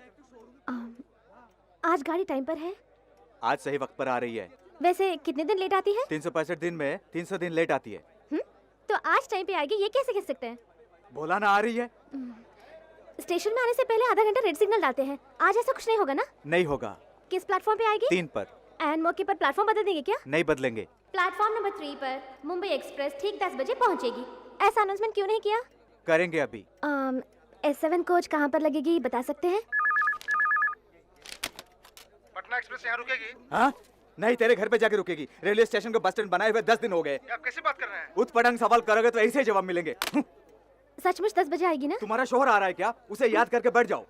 आज गाड़ी टाइम पर है?
आज सही वक्त पर आ रही है।
वैसे कितने दिन लेट आती है?
365 दिन में 300 दिन लेट आती है।
तो आज टाइम पे आएगी, ये कैसे कह सकते हैं?
बोला ना आ रही है।
स्टेशन में आने से पहले आधा घंटा रेड सिग्नल डालते हैं। आज ऐसा कुछ नहीं होगा ना?
नहीं होगा।
किस प्लेटफॉर्म पे आएगी?
3 पर।
एंड मौके पर प्लेटफॉर्म बदल देंगे क्या?
नहीं बदलेंगे।
प्लेटफॉर्म नंबर 3 पर मुंबई एक्सप्रेस ठीक 10 बजे पहुंचेगी। ऐसा अनाउंसमेंट क्यों नहीं किया?
करेंगे अभी।
S7 कोच कहाँ पर लगेगी बता सकते हैं?
पटना एक्सप्रेस यहाँ रुकेगी?
हाँ? नहीं, तेरे घर पे जाके रुकेगी। रेलवे स्टेशन को बस स्टैंड बनाए हुए 10 दिन हो गए।
आप कैसी बात कर रहे हैं?
उतपटांग सवाल करोगे तो ऐसे ही जवाब मिलेंगे।
सचमुच 10 बजे आएगी ना?
तुम्हारा शोहर आ रहा है क्या? उसे याद करके बैठ जाओ।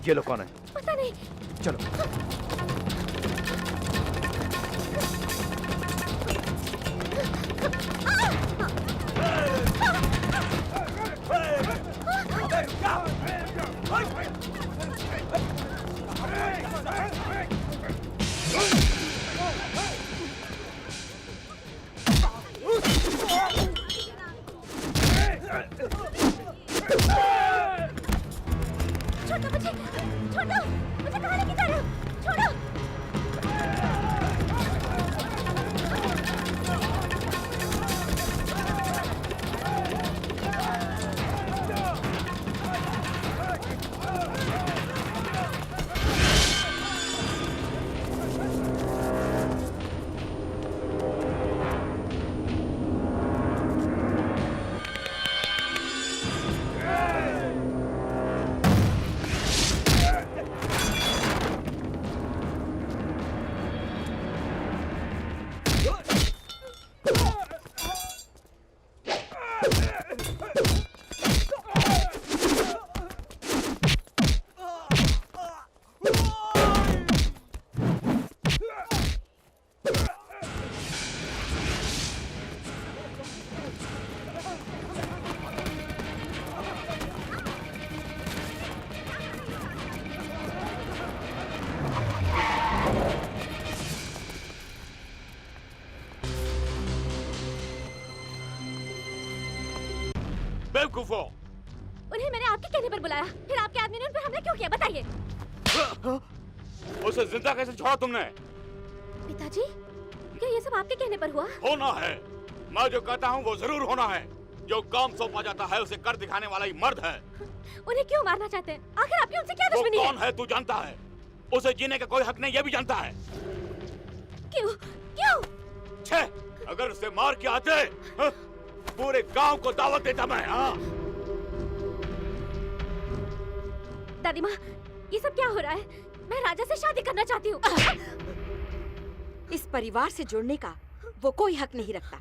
ये लोग कौन है?
पता नहीं।
चलो।
छोड़ो मुझे, छोड़ो मुझे, कहाँ लेके जा रहे हो? छोड़ो।
बेवकूफो!
उन्हें मैंने आपके कहने पर बुलाया, फिर आपके आदमी ने उन पर हमला क्यों किया बताइए?
उसे जिंदा कैसे छोड़ा तुमने?
पिताजी, क्या ये सब आपके कहने पर हुआ?
होना है। मैं जो कहता हूँ वो जरूर होना है। जो काम सौंपा जाता है उसे कर दिखाने वाला ही मर्द है।
उन्हें क्यों मारना चाहते हैं? आखिर आपकी उनसे क्या
वो
दुश्मनी है?
कौन है तू जानता है? उसे जीने का कोई हक नहीं, ये भी जानता है।
क्यों? क्यों?
छे, अगर उसे मार के आते पूरे गांव को दावत देता मैं। हाँ?
दादी माँ, ये सब क्या हो रहा है? मैं राजा से शादी करना चाहती हूँ।
इस परिवार से जुड़ने का वो कोई हक नहीं रखता।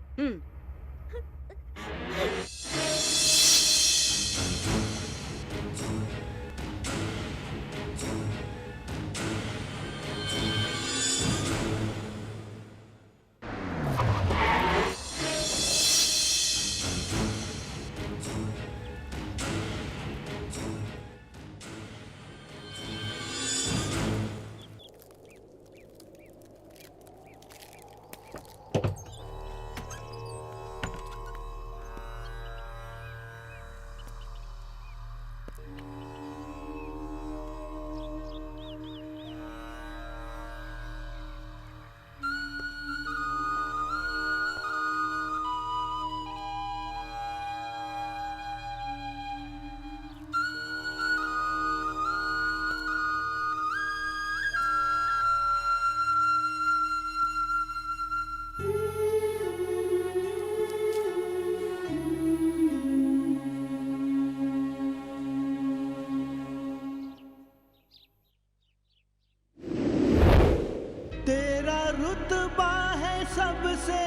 रुतबा है सबसे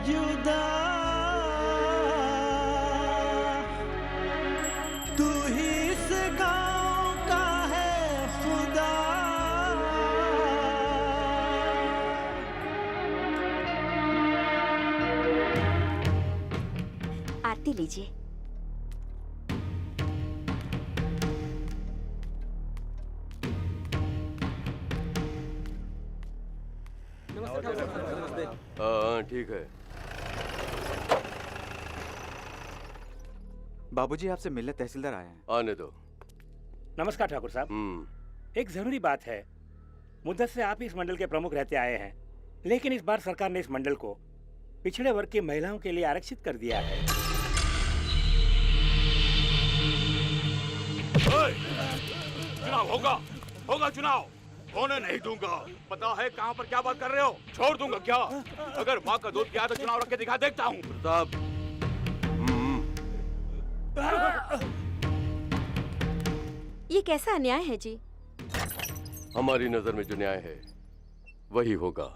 जुदा, तू ही इस गांव का है खुदा।
आरती लीजिए।
हाँ ठीक है।
बाबूजी आपसे मिलने तहसीलदार आए हैं।
आने दो।
नमस्कार ठाकुर साहब, एक जरूरी बात है। मुद्दत से आप इस मंडल के प्रमुख रहते आए हैं, लेकिन इस बार सरकार ने इस मंडल को पिछड़े वर्ग की महिलाओं के लिए आरक्षित कर दिया है।
चुनाव होगा, होगा चुनाव, होने नहीं दूंगा। पता है कहाँ पर क्या बात कर रहे हो? छोड़ दूंगा क्या? अगर माँ का दूध पिया तो चुनाव रख के दिखा देखता हूँ।
प्रताप,
ये कैसा अन्याय है जी?
हमारी नजर में जो न्याय है वही होगा।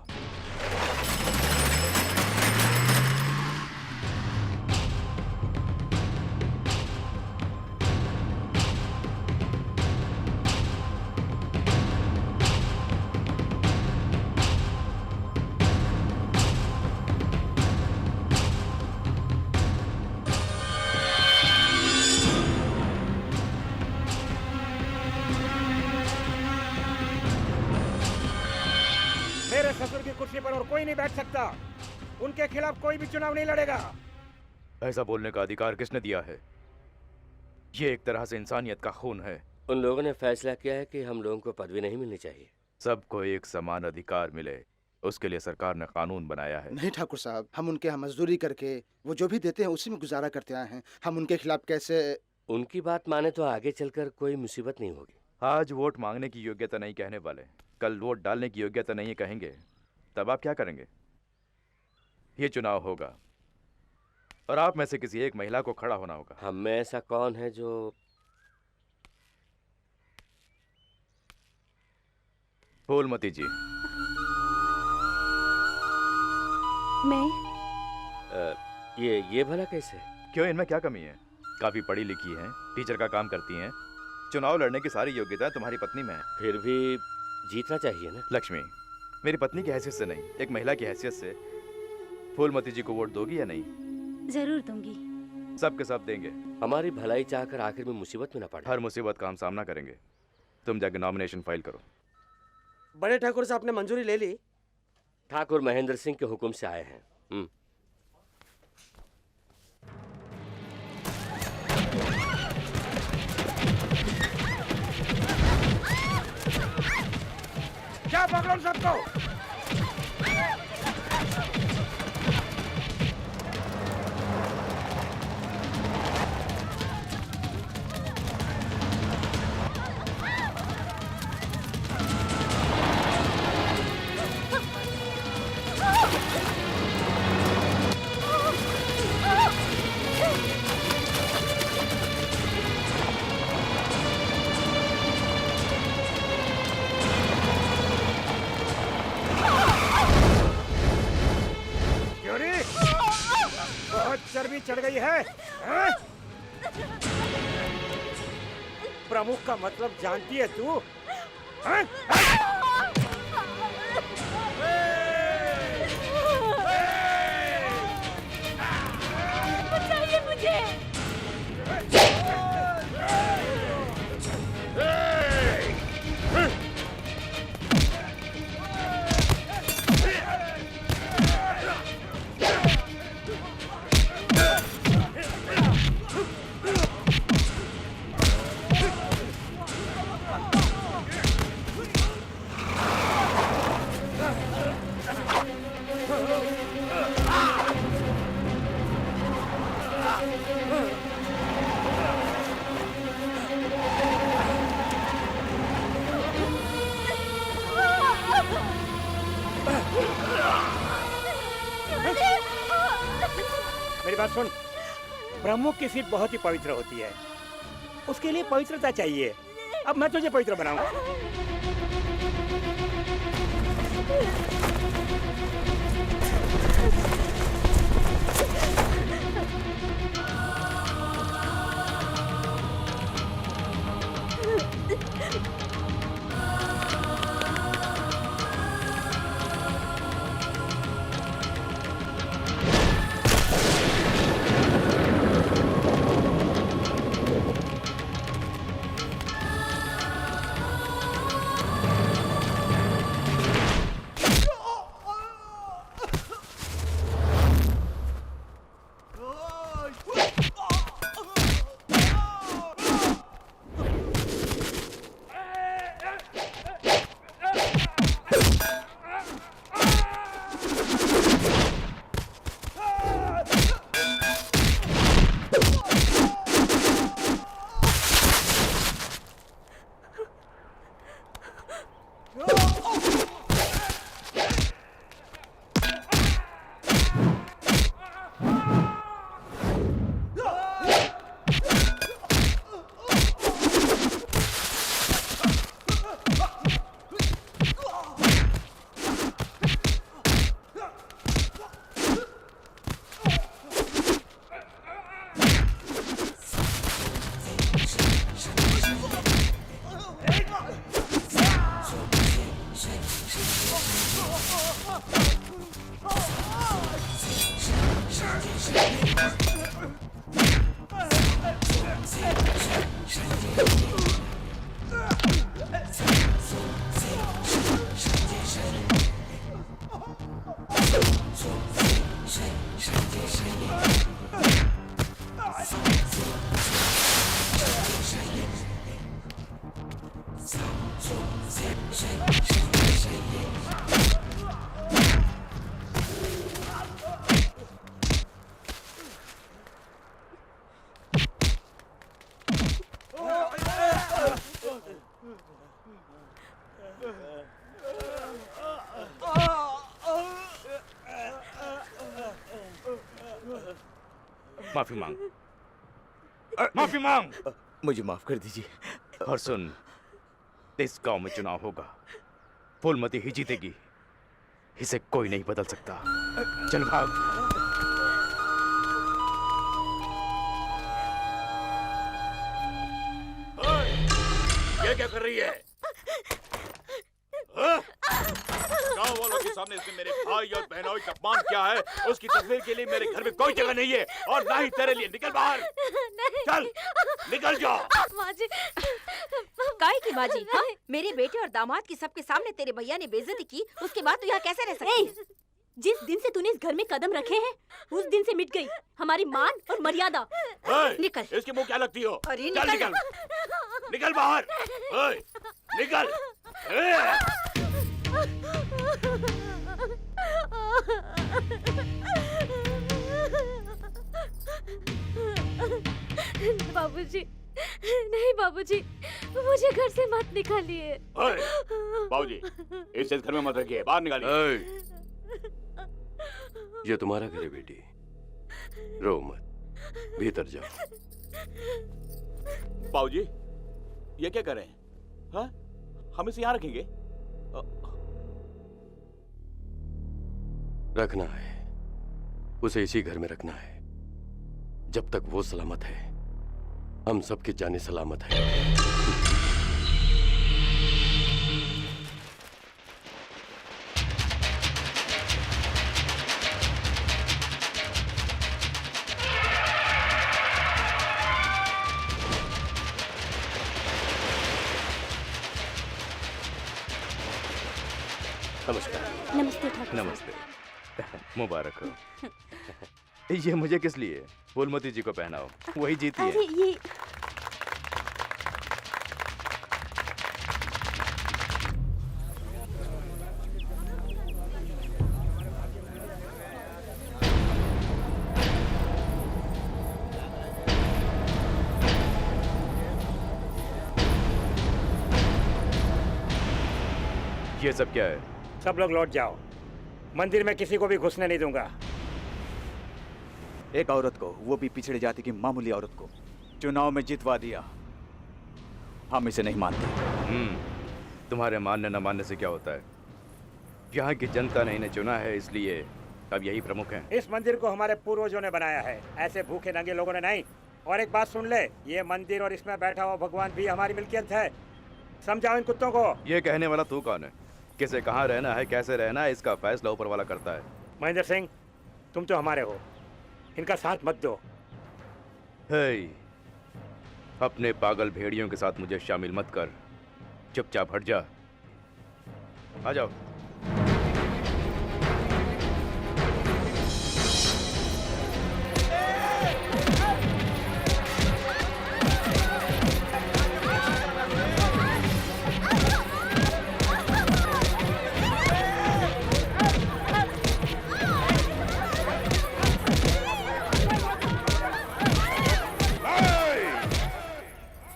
मेरे ससुर की कुर्सी पर और कोई नहीं बैठ सकता। उनके खिलाफ कोई भी चुनाव नहीं लड़ेगा।
ऐसा बोलने का अधिकार किसने दिया है? ये एक तरह से इंसानियत का खून है।
उन लोगों ने फैसला किया है कि हम लोगों को पदवी नहीं मिलनी चाहिए।
सबको एक समान अधिकार मिले, उसके लिए सरकार ने कानून बनाया है।
नहीं ठाकुर साहब, हम उनके यहाँ मजदूरी करके वो जो भी देते हैं उसी में गुजारा करते आए हैं। हम उनके खिलाफ कैसे?
उनकी बात माने तो आगे चलकर कोई मुसीबत नहीं होगी।
आज वोट मांगने की योग्यता नहीं कहने वाले, कल वोट डालने की योग्यता नहीं कहेंगे, तब आप क्या करेंगे? ये चुनाव होगा और आप में से किसी एक महिला को खड़ा होना होगा।
हम में ऐसा कौन है जो?
फूलमती जी।
मैं?
ये भला कैसे?
क्यों, इनमें क्या कमी है? काफी पढ़ी लिखी हैं, टीचर का काम करती हैं, चुनाव लड़ने की सारी योग्यता तुम्हारी पत्नी में है।
फिर भी जीतना चाहिए ना।
लक्ष्मी, मेरी पत्नी की हैसियत से नहीं, एक महिला की हैसियत से फूलमती जी को वोट दोगी या नहीं?
जरूर दूंगी।
सब के सब देंगे।
हमारी भलाई चाहकर आखिर में मुसीबत में न पड़े।
हर मुसीबत का हम सामना करेंगे। तुम जाके नॉमिनेशन फाइल करो।
बड़े ठाकुर साहब ने मंजूरी ले ली। ठाकुर महेंद्र सिंह के हुक्म से आए हैं।
क्या पकड़ो सबको? चर्बी चढ़ गई है, हैं? प्रमुख का मतलब जानती है तू? हैं?
बचाइए मुझे।
मेरी बात सुन, प्रमुख की सीट बहुत ही पवित्र होती है, उसके लिए पवित्रता चाहिए। अब मैं तुझे पवित्र बनाऊंगा।
माफी मांग, माफी मांग।
मुझे माफ कर दीजिए।
और सुन, इस गांव में चुनाव होगा, फूलमती ही जीतेगी, इसे कोई नहीं बदल सकता। चल भाग।
ये क्या कर रही है? हाँ? गांव वालों के सामने इसने मेरे भाई और बहनों का अपमान किया है। उसकी तस्वीर के लिए मेरे घर में कोई जगह नहीं है और ना ही तेरे लिए। निकल बाहर। चल, निकल जाओ।
माँ जी, काय की माँ जी? हाँ? मेरे बेटे और दामाद की सबके सामने तेरे भैया ने बेइज्जती की, उसके बाद तू यहाँ कैसे रह सकती है?
जिस दिन से तूने इस घर में कदम रखे हैं, उस दिन से मिट गई हमारी मान और मर्यादा।
निकल।
इसके मुंह क्या लगती हो?
अरे
चल निकल, निकल बाहर। निकल।
बाबूजी, नहीं बाबूजी, मुझे घर से मत निकालिए।
बाबूजी, इसे इस घर में मत रखिए, बाहर निकालिए।
ये तुम्हारा घर है बेटी, रो मत, भीतर जाओ।
बाबूजी, ये क्या कर रहे हैं? हाँ? हम इसे यहाँ रखेंगे?
रखना है, उसे इसी घर में रखना है। जब तक वो सलामत है, हम सबकी जाने सलामत है। नमस्कार।
नमस्ते ठाकुर।
नमस्ते, मुबारक हो। ये मुझे किस लिए? फूलमती जी को पहनाओ, वही जीती है।
अरे ये
ये सब क्या है?
सब लोग लौट जाओ, मंदिर में किसी को भी घुसने नहीं दूंगा।
एक औरत को, वो भी पिछड़ी जाति की मामूली औरत को, चुनाव में जितवा दिया। हम इसे नहीं मानते।
तुम्हारे मानने न मानने से क्या होता है? यहाँ की जनता ने इन्हें चुना है, इसलिए अब यही प्रमुख हैं।
इस मंदिर को हमारे पूर्वजों ने बनाया है, ऐसे भूखे नंगे लोगों ने नहीं। और एक बात सुन ले, ये मंदिर और इसमें बैठा हुआ भगवान भी हमारी मिल्कियत है। समझाओ इन कुत्तों को।
ये कहने वाला तू कौन है? किसे कहाँ रहना है, कैसे रहना है, इसका फैसला ऊपर वाला करता है।
महेंद्र सिंह, तुम तो हमारे हो, इनका साथ मत दो।
अपने पागल भेड़ियों के साथ मुझे शामिल मत कर, चुपचाप हट जा। आ जाओ।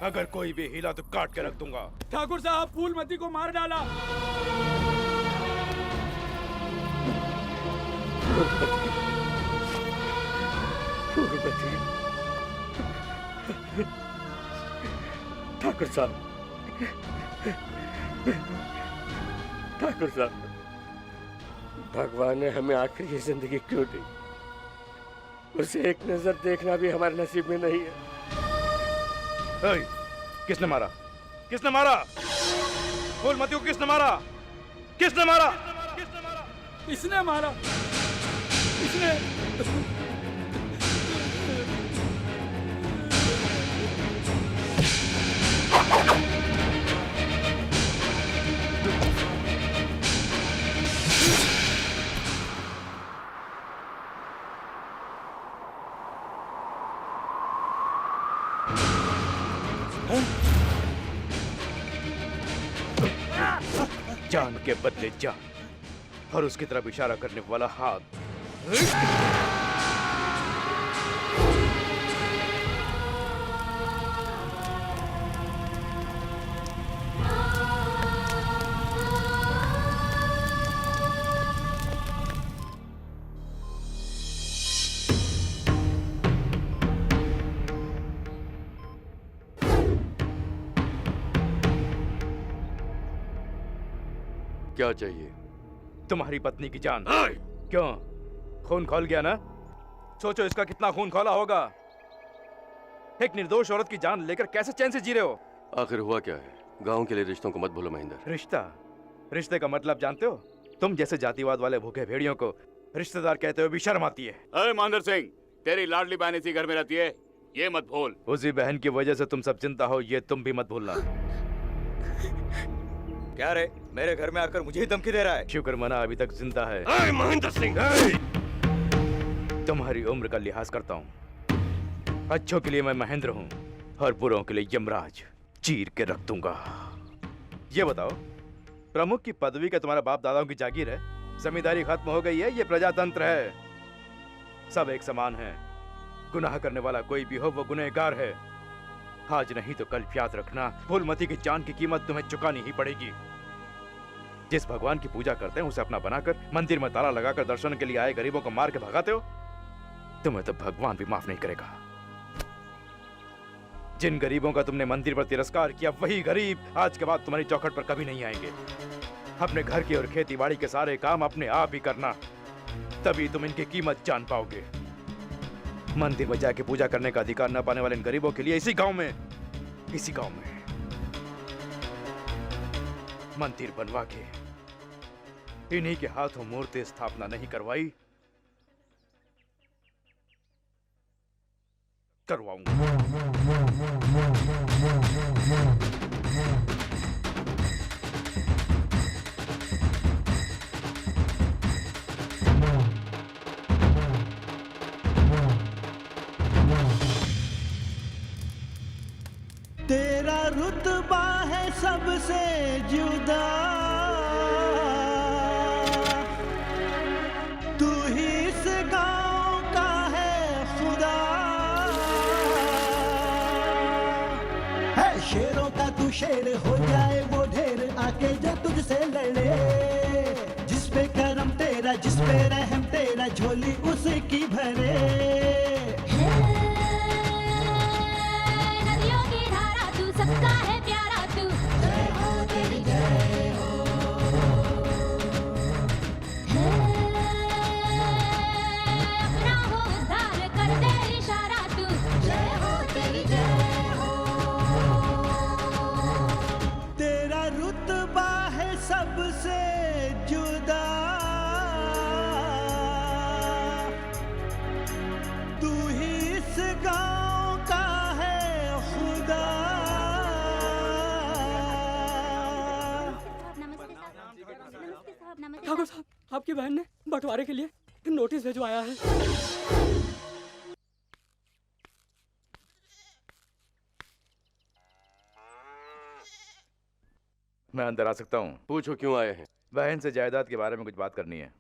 अगर कोई भी हिला तो काट के रख दूंगा।
ठाकुर साहब, फूलमती को मार डाला।
ठाकुर साहब, ठाकुर साहब, भगवान ने हमें आखिरी जिंदगी क्यों दी? उसे एक नजर देखना भी हमारे नसीब में नहीं है।
किसने मारा? किसने मारा? फूलमती को किसने मारा? किसने मारा?
इसने मारा, इसने।
जान के बदले जान, और उसकी तरफ इशारा करने वाला हाथ।
क्या चाहिए?
तुम्हारी पत्नी की जान। क्यों? खून खौल गया ना? सोचो इसका कितना खून खौला होगा। एक निर्दोष औरत की जान लेकर कैसे चैन से जी रहे हो?
आखिर हुआ क्या है? गांव के लिए रिश्तों को मत भूलो महेंद्र।
रिश्ता? रिश्ते का मतलब जानते हो? तुम जैसे जातिवाद वाले भूखे भेड़ियों को रिश्तेदार कहते हुए भी शर्म आती है।
अरे महेंद्र सिंह, तेरी लाडली बहन इसी घर में रहती है, ये मत भूल।
उसी बहन की वजह से तुम सब चिंता हो, ये तुम भी मत भूलना।
क्या रे, मेरे घर में आकर मुझे ही धमकी दे रहा है?
शुक्र मना अभी तक जिंदा है।
महेंद्र सिंह,
तुम्हारी उम्र का लिहाज करता हूँ। अच्छों के लिए मैं महेंद्र हूँ और बुरों के लिए यमराज चीर के रख दूंगा। ये बताओ, प्रमुख की पदवी का तुम्हारा बाप दादाओं की जागीर है? जमींदारी खत्म हो गई है, ये प्रजातंत्र है। सब एक समान है। गुनाह करने वाला कोई भी हो वो गुनहगार है। आज नहीं तो कल याद रखना, फूलमती की जान की कीमत तुम्हें चुकानी ही पड़ेगी। जिस भगवान की पूजा करते हैं उसे अपना बनाकर मंदिर में ताला लगाकर दर्शन के लिए आए गरीबों को मार के भगाते हो, तुम्हें तो भगवान भी माफ नहीं करेगा। जिन गरीबों का तुमने मंदिर पर तिरस्कार किया, वही गरीब आज के बाद तुम्हारी चौखट पर कभी नहीं आएंगे। अपने घर की और खेती बाड़ी के सारे काम अपने आप ही करना, तभी तुम इनकी कीमत जान पाओगे। मंदिर में जाके पूजा करने का अधिकार न पाने वाले इन गरीबों के लिए इसी गांव में मंदिर बनवा के इन्हीं के हाथों मूर्ति स्थापना नहीं करवाई, करवाऊंगा।
तेरा रुतबा है सबसे जुदा, तू ही इस गांव का है खुदा। है शेरों का तू शेर हो जाए वो ढेर, आके जो तुझसे लड़े। जिस पे करम तेरा, जिस पे रहम तेरा, झोली उसकी भरे।
सबका है प्यारा तू, जय हो तेरी जय हो। अपना हो उद्धार कर दे इशारा तू, जय हो तेरी जय हो।
तेरा रुतबा है सबसे जुदा, तू ही इस गांव का है खुदा।
ठाकुर साहब, आपकी बहन ने बंटवारे के लिए नोटिस भिजवाया है।
मैं अंदर आ सकता हूँ?
पूछो क्यों आए हैं?
बहन से जायदाद के बारे में कुछ बात करनी है।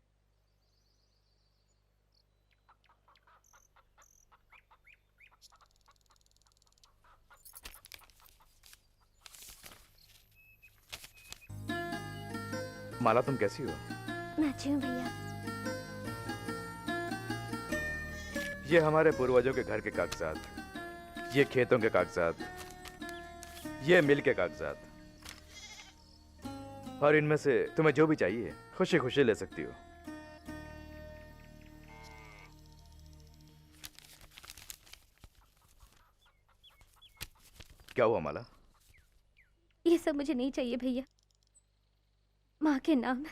माला, तुम कैसी हो?
मैं अच्छी हूँ भैया।
ये हमारे पूर्वजों के घर के कागजात, ये खेतों के कागजात, ये मिल के कागजात, और इनमें से तुम्हें जो भी चाहिए खुशी खुशी ले सकती हो। क्या हुआ माला?
ये सब मुझे नहीं चाहिए भैया। माँ के नाम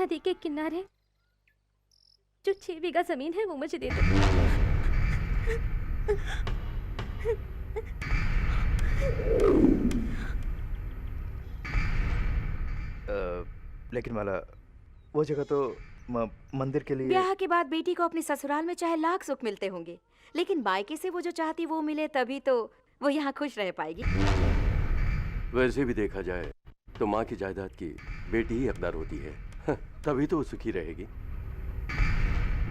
नदी के किनारे जो 6 बीघा जमीन है वो मुझे दे दो।
लेकिन माला वो जगह तो मंदिर के लिए।
ब्याह के बाद बेटी को अपने ससुराल में चाहे लाख सुख मिलते होंगे, लेकिन मायके से वो जो चाहती वो मिले तभी तो वो यहाँ खुश रह पाएगी।
वैसे भी देखा जाए तो माँ की जायदाद की बेटी ही हकदार होती है, तभी तो वो सुखी रहेगी।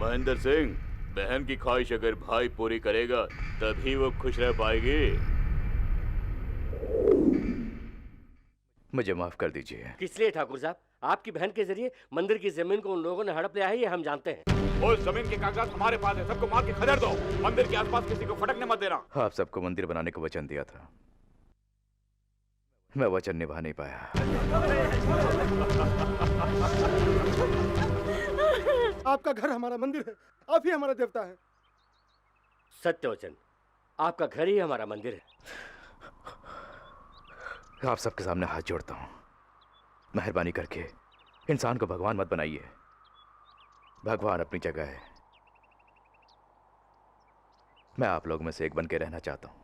महेंद्र सिंह, बहन की ख्वाहिश अगर भाई पूरी करेगा तभी वो खुश रह पाएगी।
मुझे माफ कर दीजिए।
किस लिए ठाकुर साहब? आपकी बहन के जरिए मंदिर की जमीन को उन लोगों ने हड़प लिया है, ये हम जानते हैं।
उस जमीन के कागजात हमारे पास है, सबको मार के खदेड़ दो। मंदिर के आसपास किसी को फटकने मत देना।
आप सबको मंदिर बनाने का वचन दिया था, मैं वचन निभा नहीं पाया।
आपका घर हमारा मंदिर है, आप ही हमारा देवता है।
सत्य वचन, आपका घर ही हमारा मंदिर है।
आप सबके सामने हाथ जोड़ता हूं, मेहरबानी करके इंसान को भगवान मत बनाइए। भगवान अपनी जगह है, मैं आप लोगों में से एक बन के रहना चाहता हूं।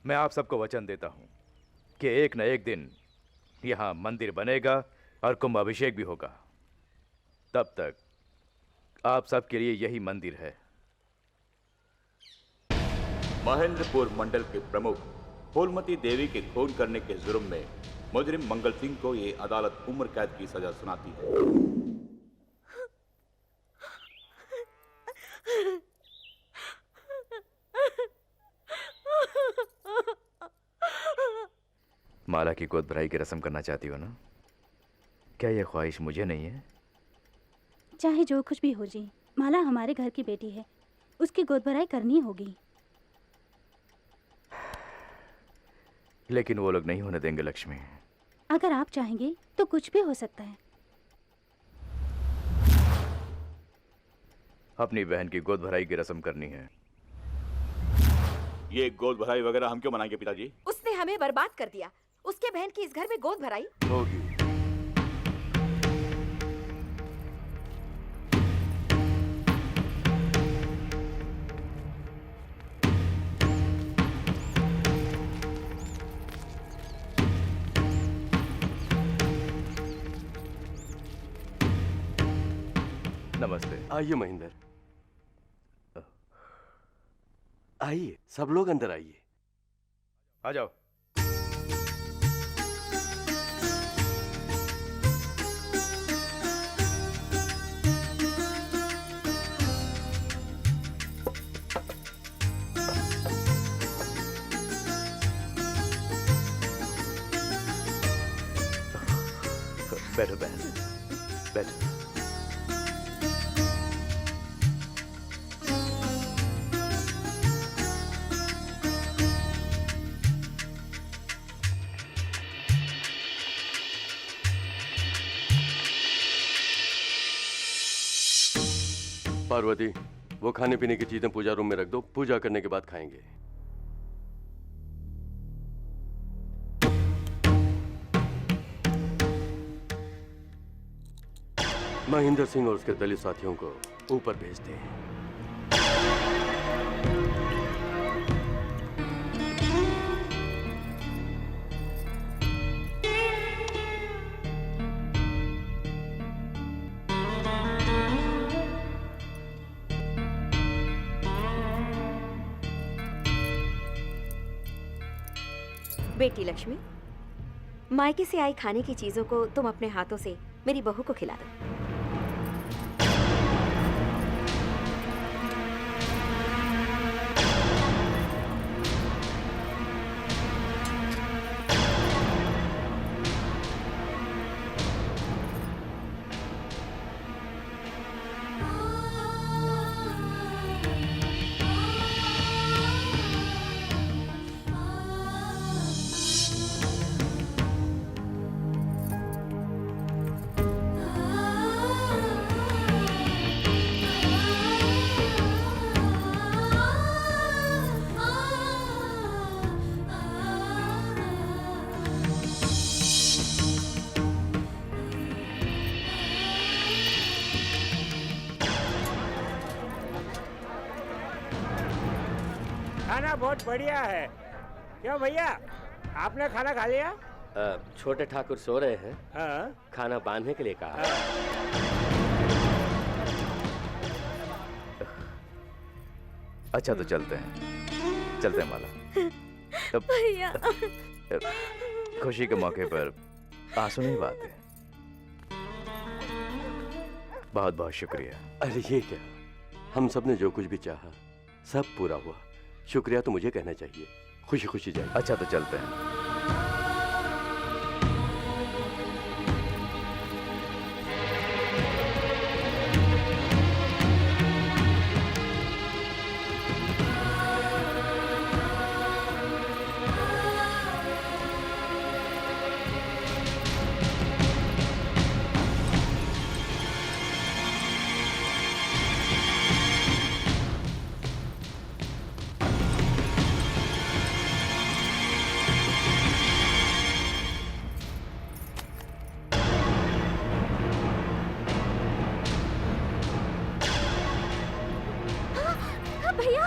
मैं आप सबको वचन देता हूं कि एक न एक दिन यहां मंदिर बनेगा और कुंभ अभिषेक भी होगा। तब तक आप सबके लिए यही मंदिर है।
महेंद्रपुर मंडल के प्रमुख फूलमती देवी के खून करने के जुर्म में मुजरिम मंगल सिंह को ये अदालत उम्र कैद की सजा सुनाती है।
माला की गोद भराई की रस्म करना चाहती हो ना? क्या यह ख्वाहिश मुझे नहीं है?
चाहे जो कुछ भी हो जी, माला हमारे घर की बेटी है, उसकी गोद भराई करनी होगी।
लेकिन वो लोग नहीं होने देंगे लक्ष्मी।
अगर आप चाहेंगे तो कुछ भी हो सकता है।
अपनी बहन की गोद भराई की रस्म करनी है।
ये गोद भराई वगैरह हम क्यों मनाएंगे पिताजी?
उसने हमें बर्बाद कर दिया। उसके बहन की इस घर में गोद भराई
होगी।
नमस्ते।
आइए महेंद्र, आइए, सब लोग अंदर आइए।
आ जाओ। बैठो बहन, बैठो।
पार्वती, वो खाने पीने की चीजें पूजा रूम में रख दो, पूजा करने के बाद खाएंगे। महेंद्र सिंह और उसके दलित साथियों को ऊपर भेजते हैं।
बेटी लक्ष्मी, मायके से आई खाने की चीजों को तुम अपने हाथों से मेरी बहू को खिला दो।
खाना बहुत बढ़िया है। क्यों भैया, आपने खाना खा लिया?
छोटे ठाकुर सो रहे हैं।
हाँ।
खाना बांधने के लिए कहा।
अच्छा तो चलते हैं माला।
भैया,
खुशी के मौके पर आंसू नहीं बहाते। बहुत बहुत शुक्रिया।
अरे ये क्या, हम सब ने जो कुछ भी चाहा सब पूरा हुआ। शुक्रिया तो मुझे कहना चाहिए। खुशी खुशी जाए।
अच्छा तो चलते हैं।
भैया,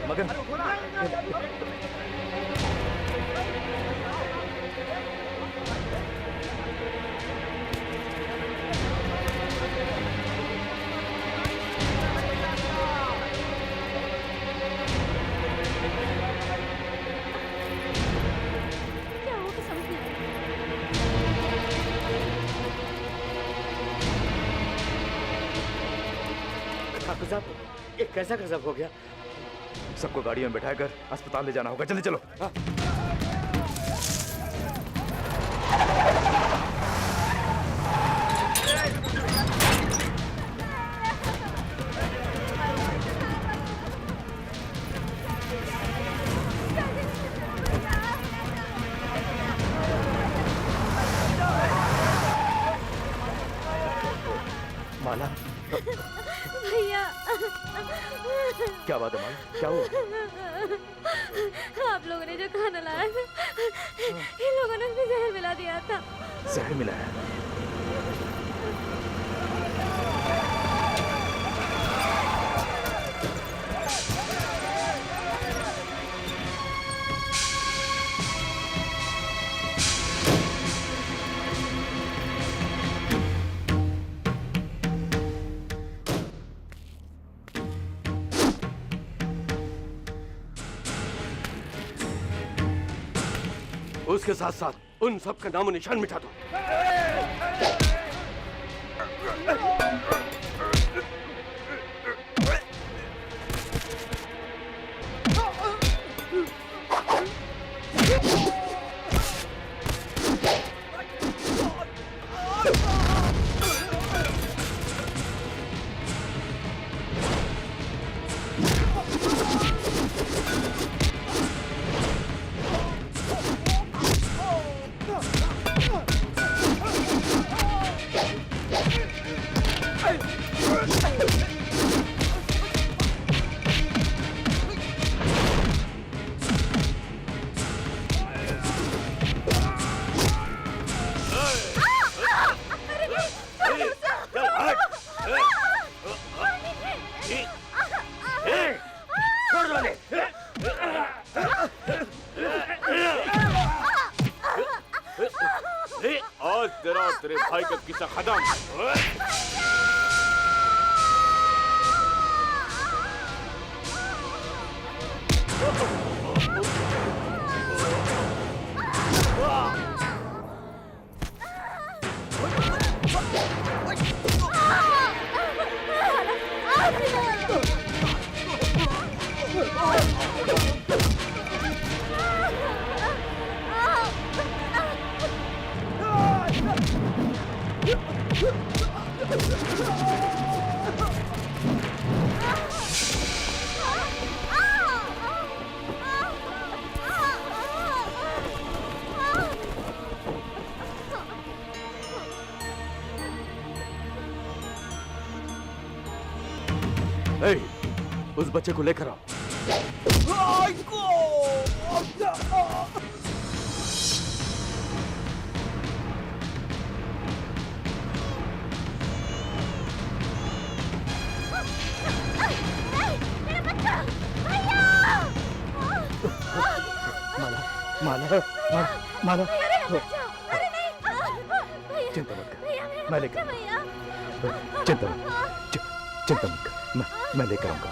मगन,
क्या हो तो समझ नहीं आया।
ठाकुर साहब, ये कैसा गजब हो गया?
सबको गाड़ियों में बैठाकर अस्पताल ले जाना होगा। जल्दी चलो।
माला,
भैया,
क्या बात है माला, क्या हुआ?
आप लोगों ने जो खाना लाया था, इन लोगों ने उसमें जहर मिला दिया था।
जहर मिला है?
उसके साथ साथ उन सब का नामो निशान मिटा दो।
आज तेरा और तेरे भाई का किस्सा खत्म।
ए, उस बच्चे को लेकर आओ।
माला माला चिंता मत कर, मैं लेकर चिंता मत कर, मैं लेकर आऊंगा।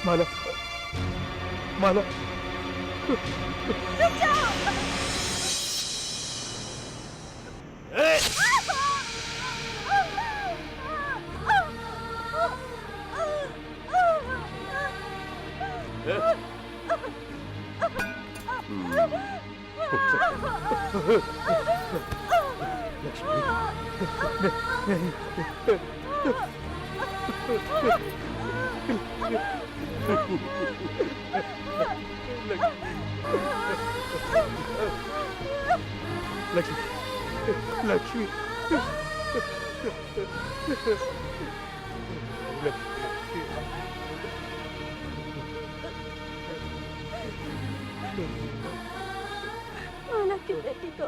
माला माला लक्ष्मी
माला की बेटी को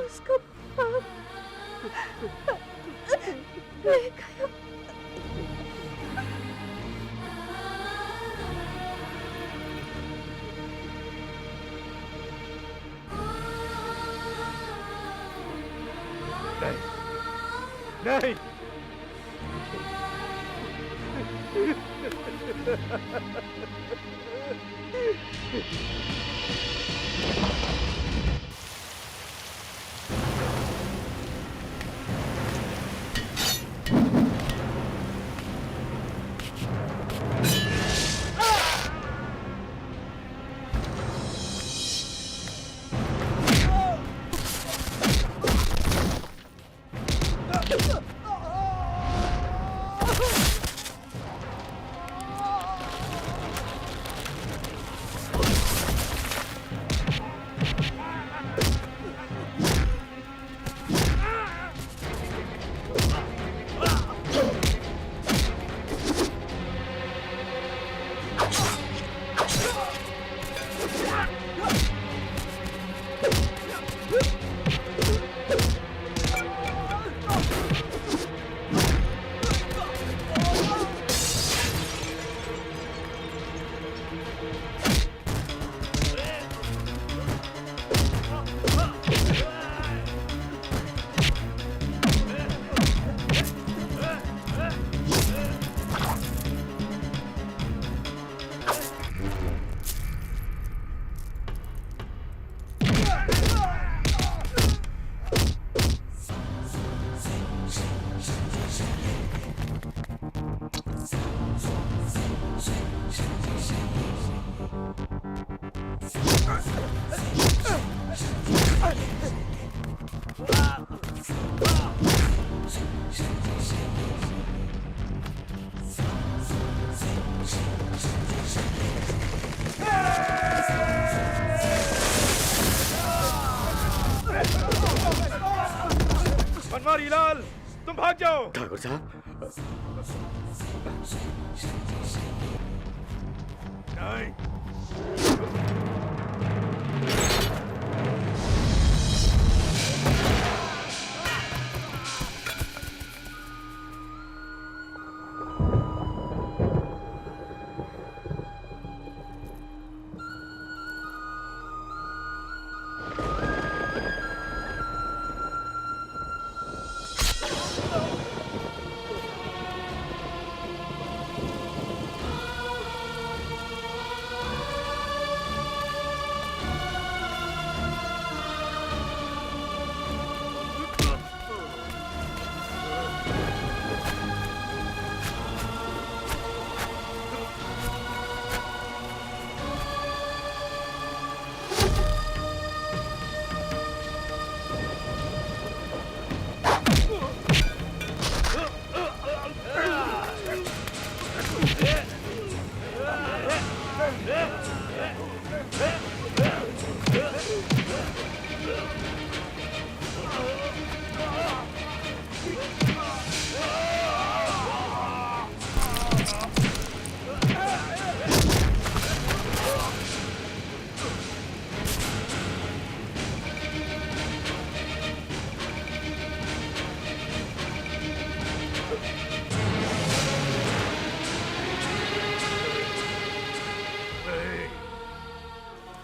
उसका बाप ले गया।
नहीं बनवारी लाल, तुम भाग जाओ।
ठाकुर साहब,
नहीं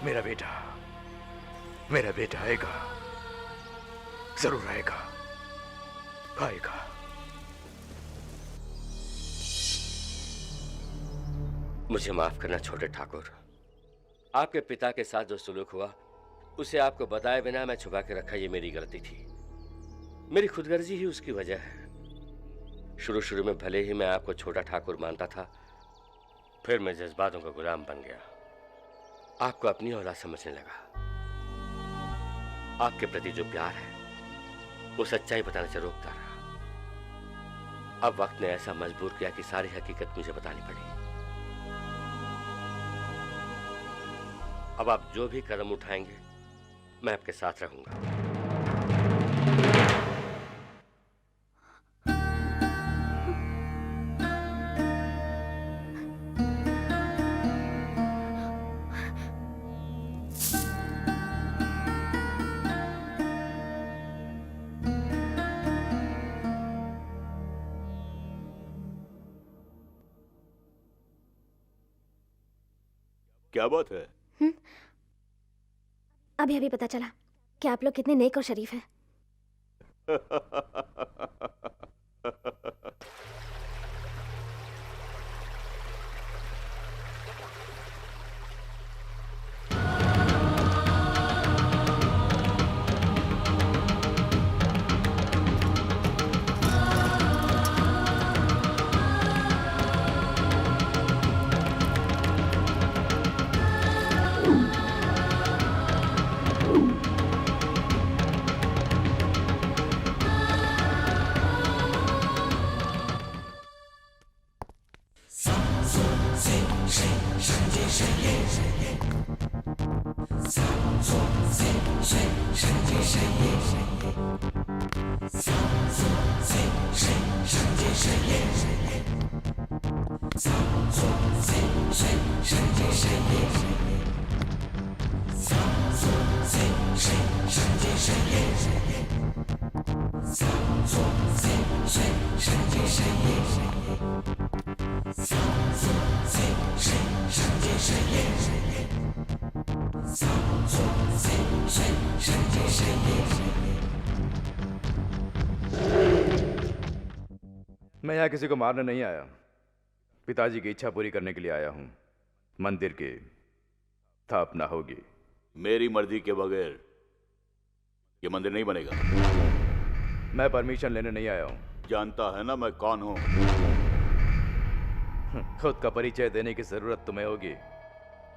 मेरा बेटा आएगा, जरूर आएगा, आएगा।
मुझे माफ करना छोटे ठाकुर। आपके पिता के साथ जो सुलूक हुआ उसे आपको बताए बिना मैं छुपा के रखा, ये मेरी गलती थी। मेरी खुदगर्जी ही उसकी वजह है। शुरू शुरू में भले ही मैं आपको छोटा ठाकुर मानता था, फिर मैं जज्बातों का गुलाम बन गया, आपको अपनी औलाद समझने लगा। आपके प्रति जो प्यार है वो सच्चाई बताने से रोकता रहा। अब वक्त ने ऐसा मजबूर किया कि सारी हकीकत मुझे बतानी पड़ी। अब आप जो भी कदम उठाएंगे मैं आपके साथ रहूंगा।
क्या बात है?
अभी अभी पता चला कि आप लोग कितने नेक और शरीफ हैं।
मैं यहाँ किसी को मारने नहीं आया, पिताजी की इच्छा पूरी करने के लिए आया हूँ। मंदिर की स्थापना होगी।
मेरी मर्जी के बगैर ये मंदिर नहीं बनेगा।
मैं परमिशन लेने नहीं आया हूँ।
जानता है ना मैं कौन हूँ।
खुद का परिचय देने की जरूरत तुम्हें होगी,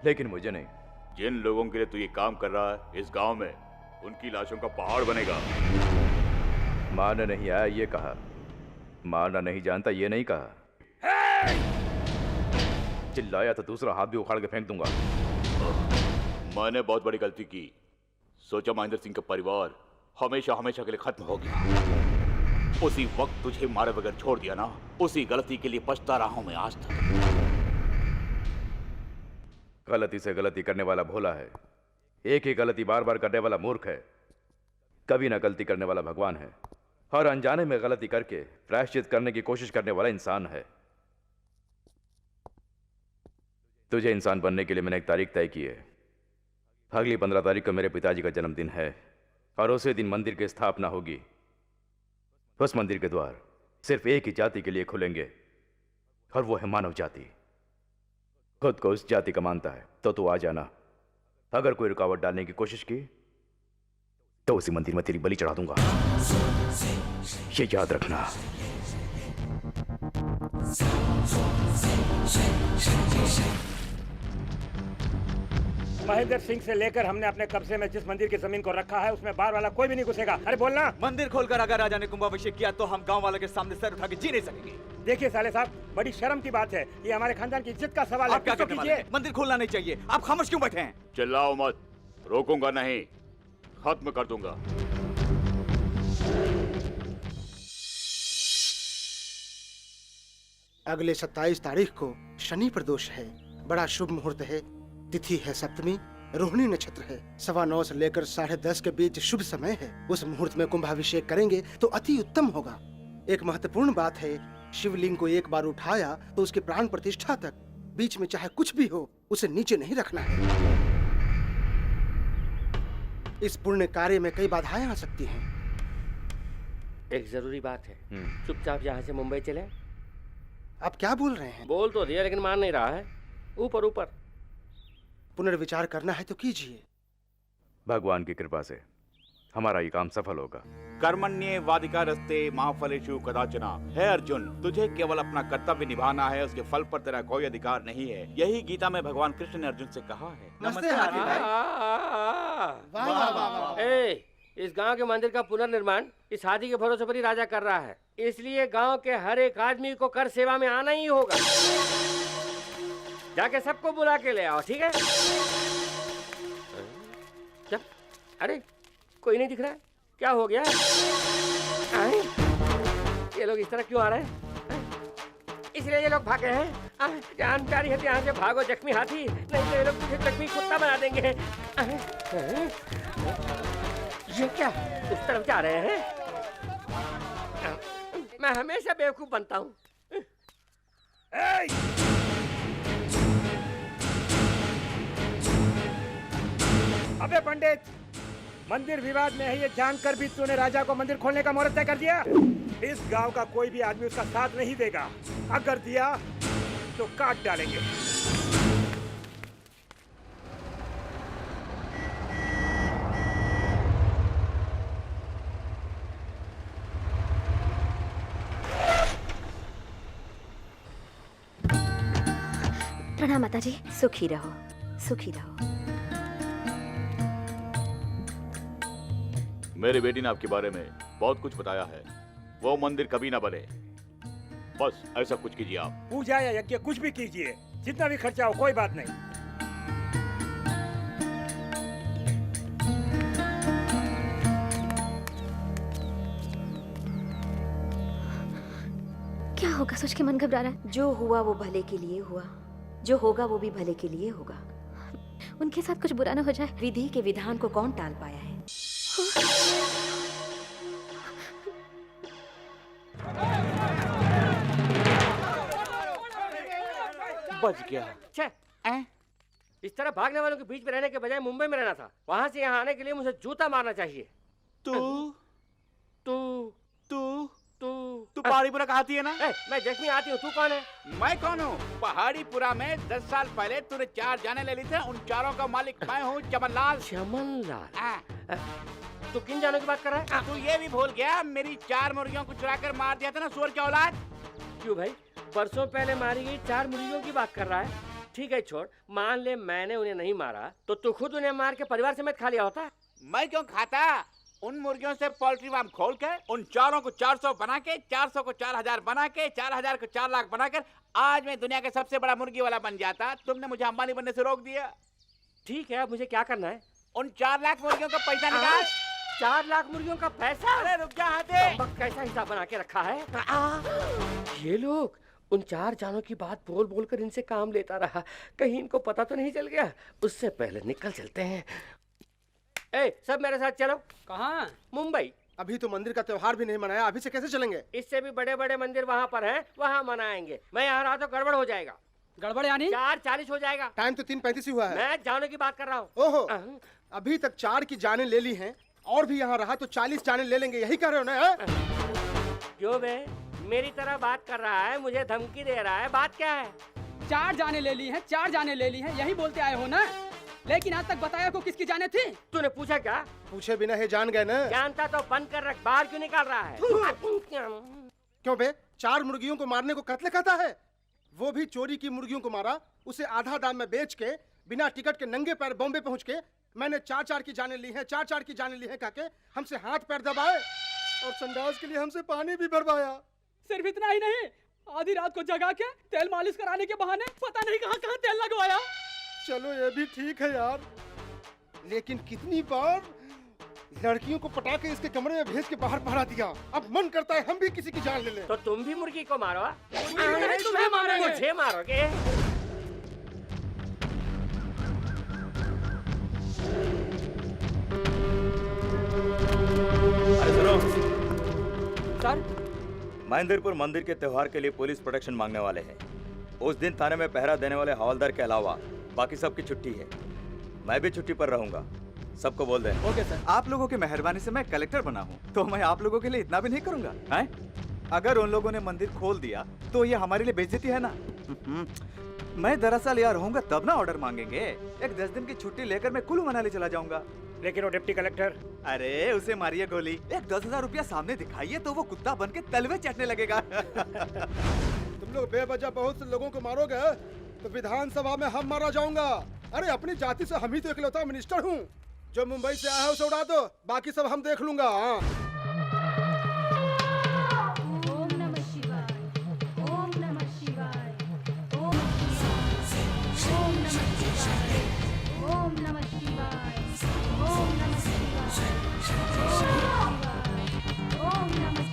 लेकिन मुझे नहीं।
जिन लोगों के लिए तू ये काम कर रहा है, इस गांव में उनकी लाशों का पहाड़ बनेगा।
मारने नहीं आया ये कहा, मारना नहीं जानता ये नहीं कहा। चिल्लाया तो दूसरा हाथ भी उखाड़ के फेंक दूंगा।
मैंने बहुत बड़ी गलती की। सोचा महेंद्र सिंह का परिवार हमेशा हमेशा के लिए खत्म हो गया। उसी वक्त तुझे मारे बगैर छोड़ दिया ना, उसी गलती के लिए पछता रहा हूं मैं आज तक।
गलती से गलती करने वाला भोला है, एक ही गलती बार बार करने वाला मूर्ख है। कभी ना गलती करने वाला भगवान है, हर अनजाने में गलती करके प्रायश्चित करने की कोशिश करने वाला इंसान है। तुझे इंसान बनने के लिए मैंने एक तारीख तय की है। अगली 15 तारीख को मेरे पिताजी का जन्मदिन है और उसी दिन मंदिर की स्थापना होगी। उस मंदिर के द्वार सिर्फ एक ही जाति के लिए खुलेंगे और वो है मानव जाति। खुद को उस जाति का मानता है तो तू आ जाना। अगर कोई रुकावट डालने की कोशिश की तो उसी मंदिर में तेरी बलि चढ़ा दूंगा। ये याद रखना।
महेंद्र सिंह से लेकर हमने अपने कब्जे में जिस मंदिर की जमीन को रखा है उसमें बाहर वाला कोई भी नहीं घुसेगा। अरे बोलना।
मंदिर खोलकर अगर राजा ने कुंभाभिषेक किया तो हम गांव वालों के सामने सर उठा के जी नहीं सकेंगे।
देखिए साले साहब, बड़ी शर्म की बात है, ये हमारे खानदान की इज्जत का सवाल है।
आप क्या कहने वाले हैं? मंदिर खोलना नहीं चाहिए। आप खामोश क्यों बैठे हैं?
चिल्लाओ मत, रोकूंगा नहीं, खत्म कर दूंगा।
अगले 27 तारीख को शनि प्रदोष है। बड़ा शुभ मुहूर्त है। तिथि है सप्तमी, रोहिणी नक्षत्र है। 9:15 से लेकर 10:30 के बीच शुभ समय है। उस मुहूर्त में कुंभाभिषेक करेंगे तो अति उत्तम होगा। एक महत्वपूर्ण बात है, शिवलिंग को एक बार उठाया तो उसकी प्राण प्रतिष्ठा तक बीच में चाहे कुछ भी हो उसे नीचे नहीं रखना है। इस पुण्य कार्य में कई बाधाएं आ सकती हैं।
एक जरूरी बात है, चुपचाप यहाँ से मुंबई चले।
आप क्या बोल रहे हैं?
बोल तो दिया लेकिन मान नहीं रहा है। ऊपर ऊपर
पुनर्विचार करना है तो कीजिए।
भगवान की कृपा से हमारा ये काम सफल होगा।
कर्मण्ये वाधिकारस्ते महाफलेषु कदाचन। है अर्जुन, तुझे केवल अपना कर्तव्य निभाना है, उसके फल पर तेरा कोई अधिकार नहीं है। यही गीता में भगवान कृष्ण ने अर्जुन से कहा है।
नमस्ते हाथी भाई। वाह वाह वाह।
ए, इस गांव के मंदिर का पुनर्निर्माण इस हाथी के भरोसे पर ही राजा कर रहा है, इसलिए गांव के हर एक आदमी को कर सेवा में आना ही होगा। जाके सबको बुला के ले आओ, ठीक है? चल। अरे कोई नहीं दिख रहा है, क्या हो गया? ये लोग इस तरह क्यों आ रहे हैं? इसलिए ये लोग भागे हैं। जानकारी है, यहाँ से भागो जख्मी हाथी, नहीं तो ये लोग तुझे जख्मी कुत्ता बना देंगे। ये क्या उस तरफ जा रहे हैं? मैं हमेशा बेवकूफ बनता हूँ।
अबे पंडित, मंदिर विवाद में है ये जानकर भी तूने राजा को मंदिर खोलने का मुहूर्त तय कर दिया। इस गांव का कोई भी आदमी उसका साथ नहीं देगा, अगर दिया तो काट डालेंगे।
प्रणाम माता जी।
सुखी रहो, सुखी रहो।
मेरी बेटी ने आपके बारे में बहुत कुछ बताया है। वो मंदिर कभी ना बने, बस ऐसा कुछ कीजिए आप।
पूजा या यज्ञ कुछ भी कीजिए, जितना भी खर्चा हो कोई बात नहीं।
क्या होगा सोच के मन घबरा रहा है।
जो हुआ वो भले के लिए हुआ, जो होगा वो भी भले के लिए होगा।
उनके साथ कुछ बुरा ना हो जाए।
विधि के विधान को कौन टाल पाया है?
बच गया। इस तरह भागने वालों के बीच में रहने के बजाय मुंबई में रहना था। वहां से यहाँ आने के लिए मुझे जूता मारना चाहिए।
तू
तू
तू तू तू पहाड़ीपुरा का हाथी है ना?
मैं जख्मी हाथी हूँ, तू कौन है?
मैं कौन हूँ? पहाड़ीपुरा में 10 साल पहले तूने 4 जाने ले ली थे, उन चारों का मालिक मैं हूँ, चमन लाल।
चमन लाल? तू किन जानों की बात कर रहा है?
तू ये भी भूल गया मेरी 4 मुर्गियों को चुरा कर मार दिया था ना, सुअर की औलाद।
क्यों भाई, परसों पहले मारी गई 4 मुर्गियों की बात कर रहा है? ठीक है छोड़, मान ले मैंने उन्हें नहीं मारा तो तू खुद उन्हें मार के परिवार समेत खा लिया होता।
मैं क्यों खाता? उन मुर्गियों से पोल्ट्री फार्म खोल के उन चारों को 400 बना के, 400 को 4000 बना के, 4000 को 4 लाख बनाकर आज मैं दुनिया के सबसे बड़ा मुर्गी वाला बन जाता। तुमने मुझे अंबानी बनने से रोक दिया।
ठीक है, अब मुझे क्या करना है?
उन 4 लाख मुर्गियों का पैसा निकाल।
4 लाख मुर्गियों का पैसा?
अरे रुक जा हाथी।
कैसा हिसाब बना के रखा है? ये लोग उन 4 जानों की बात बोल बोल कर इनसे काम लेता रहा, कहीं इनको पता तो नहीं चल गया। उससे पहले निकल चलते हैं। ए, सब मेरे साथ चलो।
कहाँ?
मुंबई।
अभी तो मंदिर का त्योहार भी नहीं मनाया, अभी से कैसे चलेंगे?
इससे भी बड़े बड़े मंदिर वहाँ पर हैं, वहाँ मनाएंगे। मैं यहाँ रहा तो गड़बड़ हो जाएगा।
गड़बड़ यानी?
4:40 हो जाएगा।
टाइम तो 3:35 ही हुआ है।
मैं जानों की बात कर रहा हूँ।
ओहो, अभी तक 4 की जानें ले ली हैं और भी यहाँ रहा तो 40 जानें ले लेंगे, यही कह रहे हो ना?
क्यों बे, मेरी तरह बात कर रहा है, मुझे धमकी दे रहा है, बात क्या है?
4 जाने ले ली हैं, 4 जाने ले ली हैं, यही बोलते आए हो ना? लेकिन आज तक बताया को किसकी जाने थी?
तूने पूछा क्या?
पूछे बिना ही जान गए ना?
जानता तो बंद कर रख, बाहर क्यों निकाल रहा है?
क्यों बे, 4 मुर्गियों को मारने को कत्ल कहता है? वो भी चोरी की मुर्गियों को मारा, उसे आधा दाम में बेच के बिना टिकट के नंगे पैर बॉम्बे पहुंच के मैंने 4 की जाने ली है, 4 की जाने ली है कहके हमसे हाथ पैर दबाए और संडास के लिए हमसे पानी भी भरवाया।
सिर्फ इतना ही नहीं, आधी रात को जगा के तेल मालिश कराने के बहाने पता नहीं कहाँ कहाँ तेल लगवाया।
चलो ये भी ठीक है यार, लेकिन कितनी बार लड़कियों को पटा के इसके कमरे में भेज के बाहर पहरा दिया। अब मन करता है हम भी किसी की जान ले लें।
तो तुम भी मुर्गी को मारो?
तुम्हें मारेंगे।
मुझे मारोगे?
सुनो
सर,
महेंद्रपुर मंदिर के त्योहार के लिए पुलिस प्रोटेक्शन मांगने वाले हैं। उस दिन थाने में पहरा देने वाले हवलदार के अलावा बाकी सबकी छुट्टी है। मैं भी छुट्टी पर रहूंगा। सबको बोल दे।
Okay sir.
आप लोगों की मेहरबानी से मैं कलेक्टर बना हूँ, तो मैं आप लोगों के लिए इतना भी नहीं करूंगा, हैं? अगर उन लोगों ने मंदिर खोल दिया तो ये हमारे लिए बेइज्जती है ना। मैं दरअसल यहाँ रहूंगा तब ना ऑर्डर मांगेंगे। एक 10 दिन की छुट्टी लेकर मैं कुल्लू मनाली चला जाऊंगा।
लेकिन वो डिप्टी कलेक्टर,
अरे उसे मारिए गोली, एक 10,000 रुपया सामने दिखाइए तो वो कुत्ता बन के तलवे चाटने लगेगा।
तुम लोग बेवजह बहुत से लोगों को मारोगे तो विधानसभा में हम मारा जाऊंगा। अरे अपनी जाति से हम ही तो इकलौता मिनिस्टर हूँ। जो मुंबई से आया है उसे उड़ा दो, बाकी सब हम देख लूंगा।
ओम नमः शिवाय, ओम नमः शिवाय, ओम नमः शिवाय, ओम नमः शिवाय, ओम नमः शिवाय, ओम नमः शिवाय, ओम नमः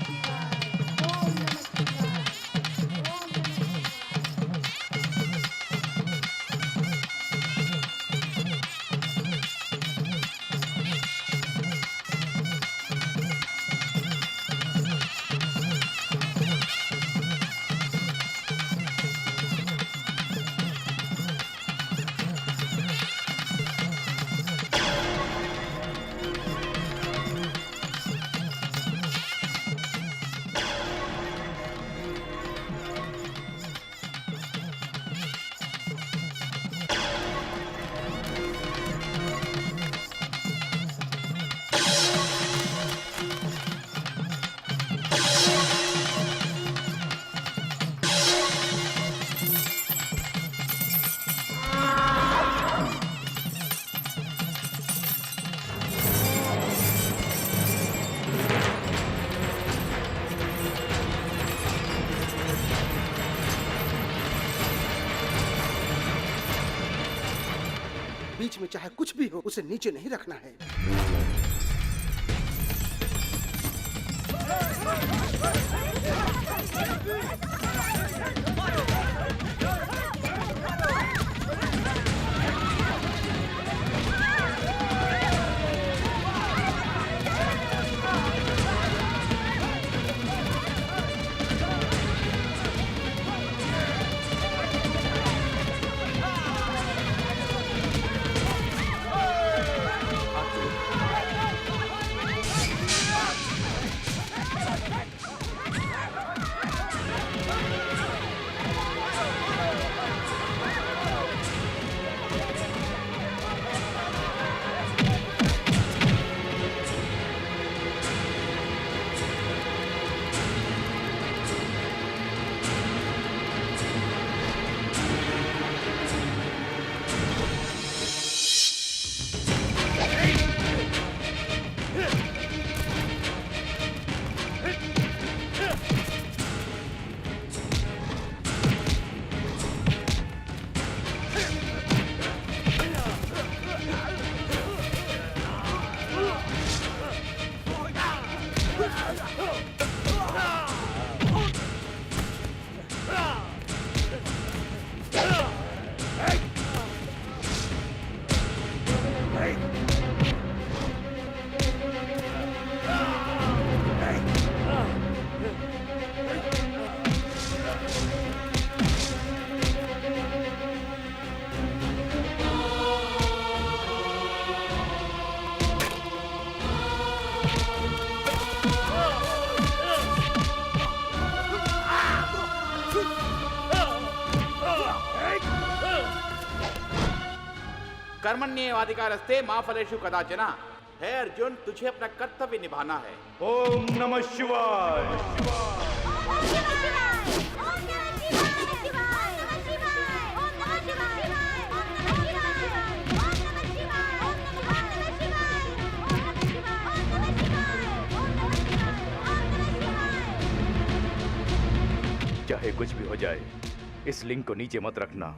बीच में चाहे कुछ भी हो उसे नीचे नहीं रखना है।
कर्मण्येवाधिकारस्ते मा फलेषु कदाचन। है अर्जुन, तुझे अपना कर्तव्य निभाना है।
ओम नमः शिवाय।
चाहे कुछ भी हो जाए, इस लिंक को नीचे मत रखना।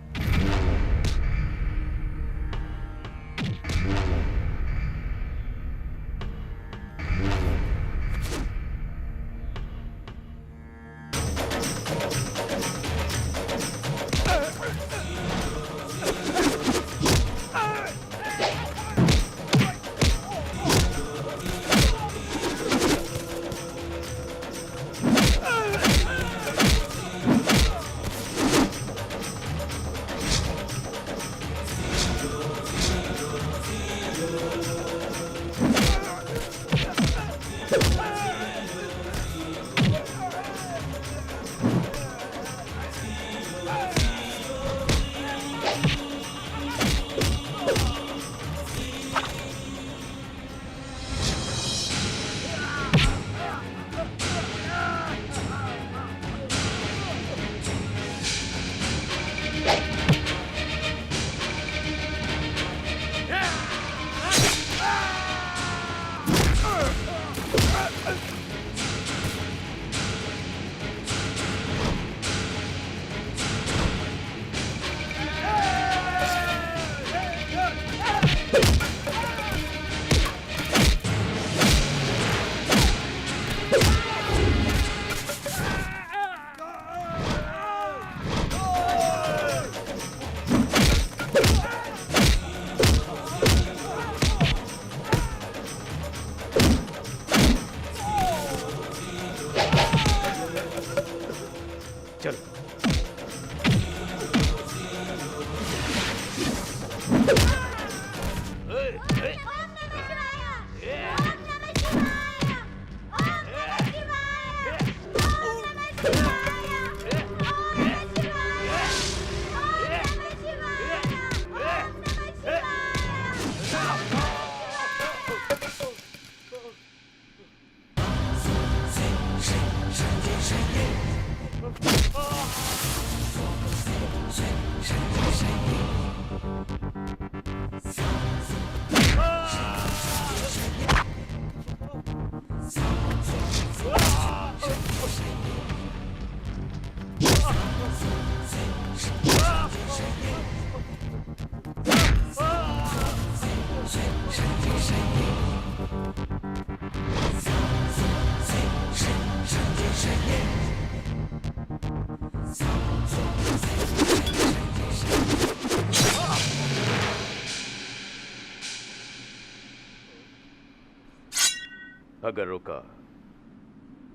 अगर रुका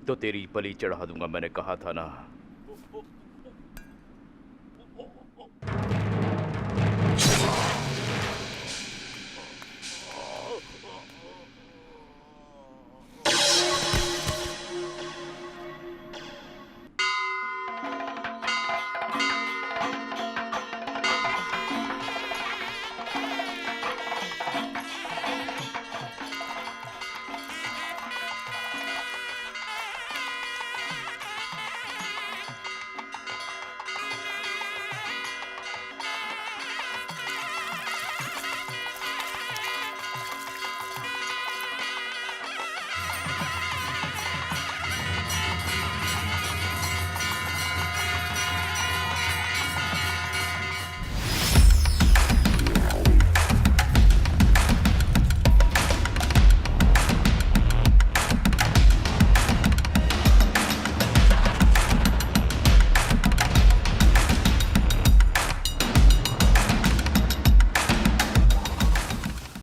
तो तेरी बलि चढ़ा दूंगा। मैंने कहा था ना।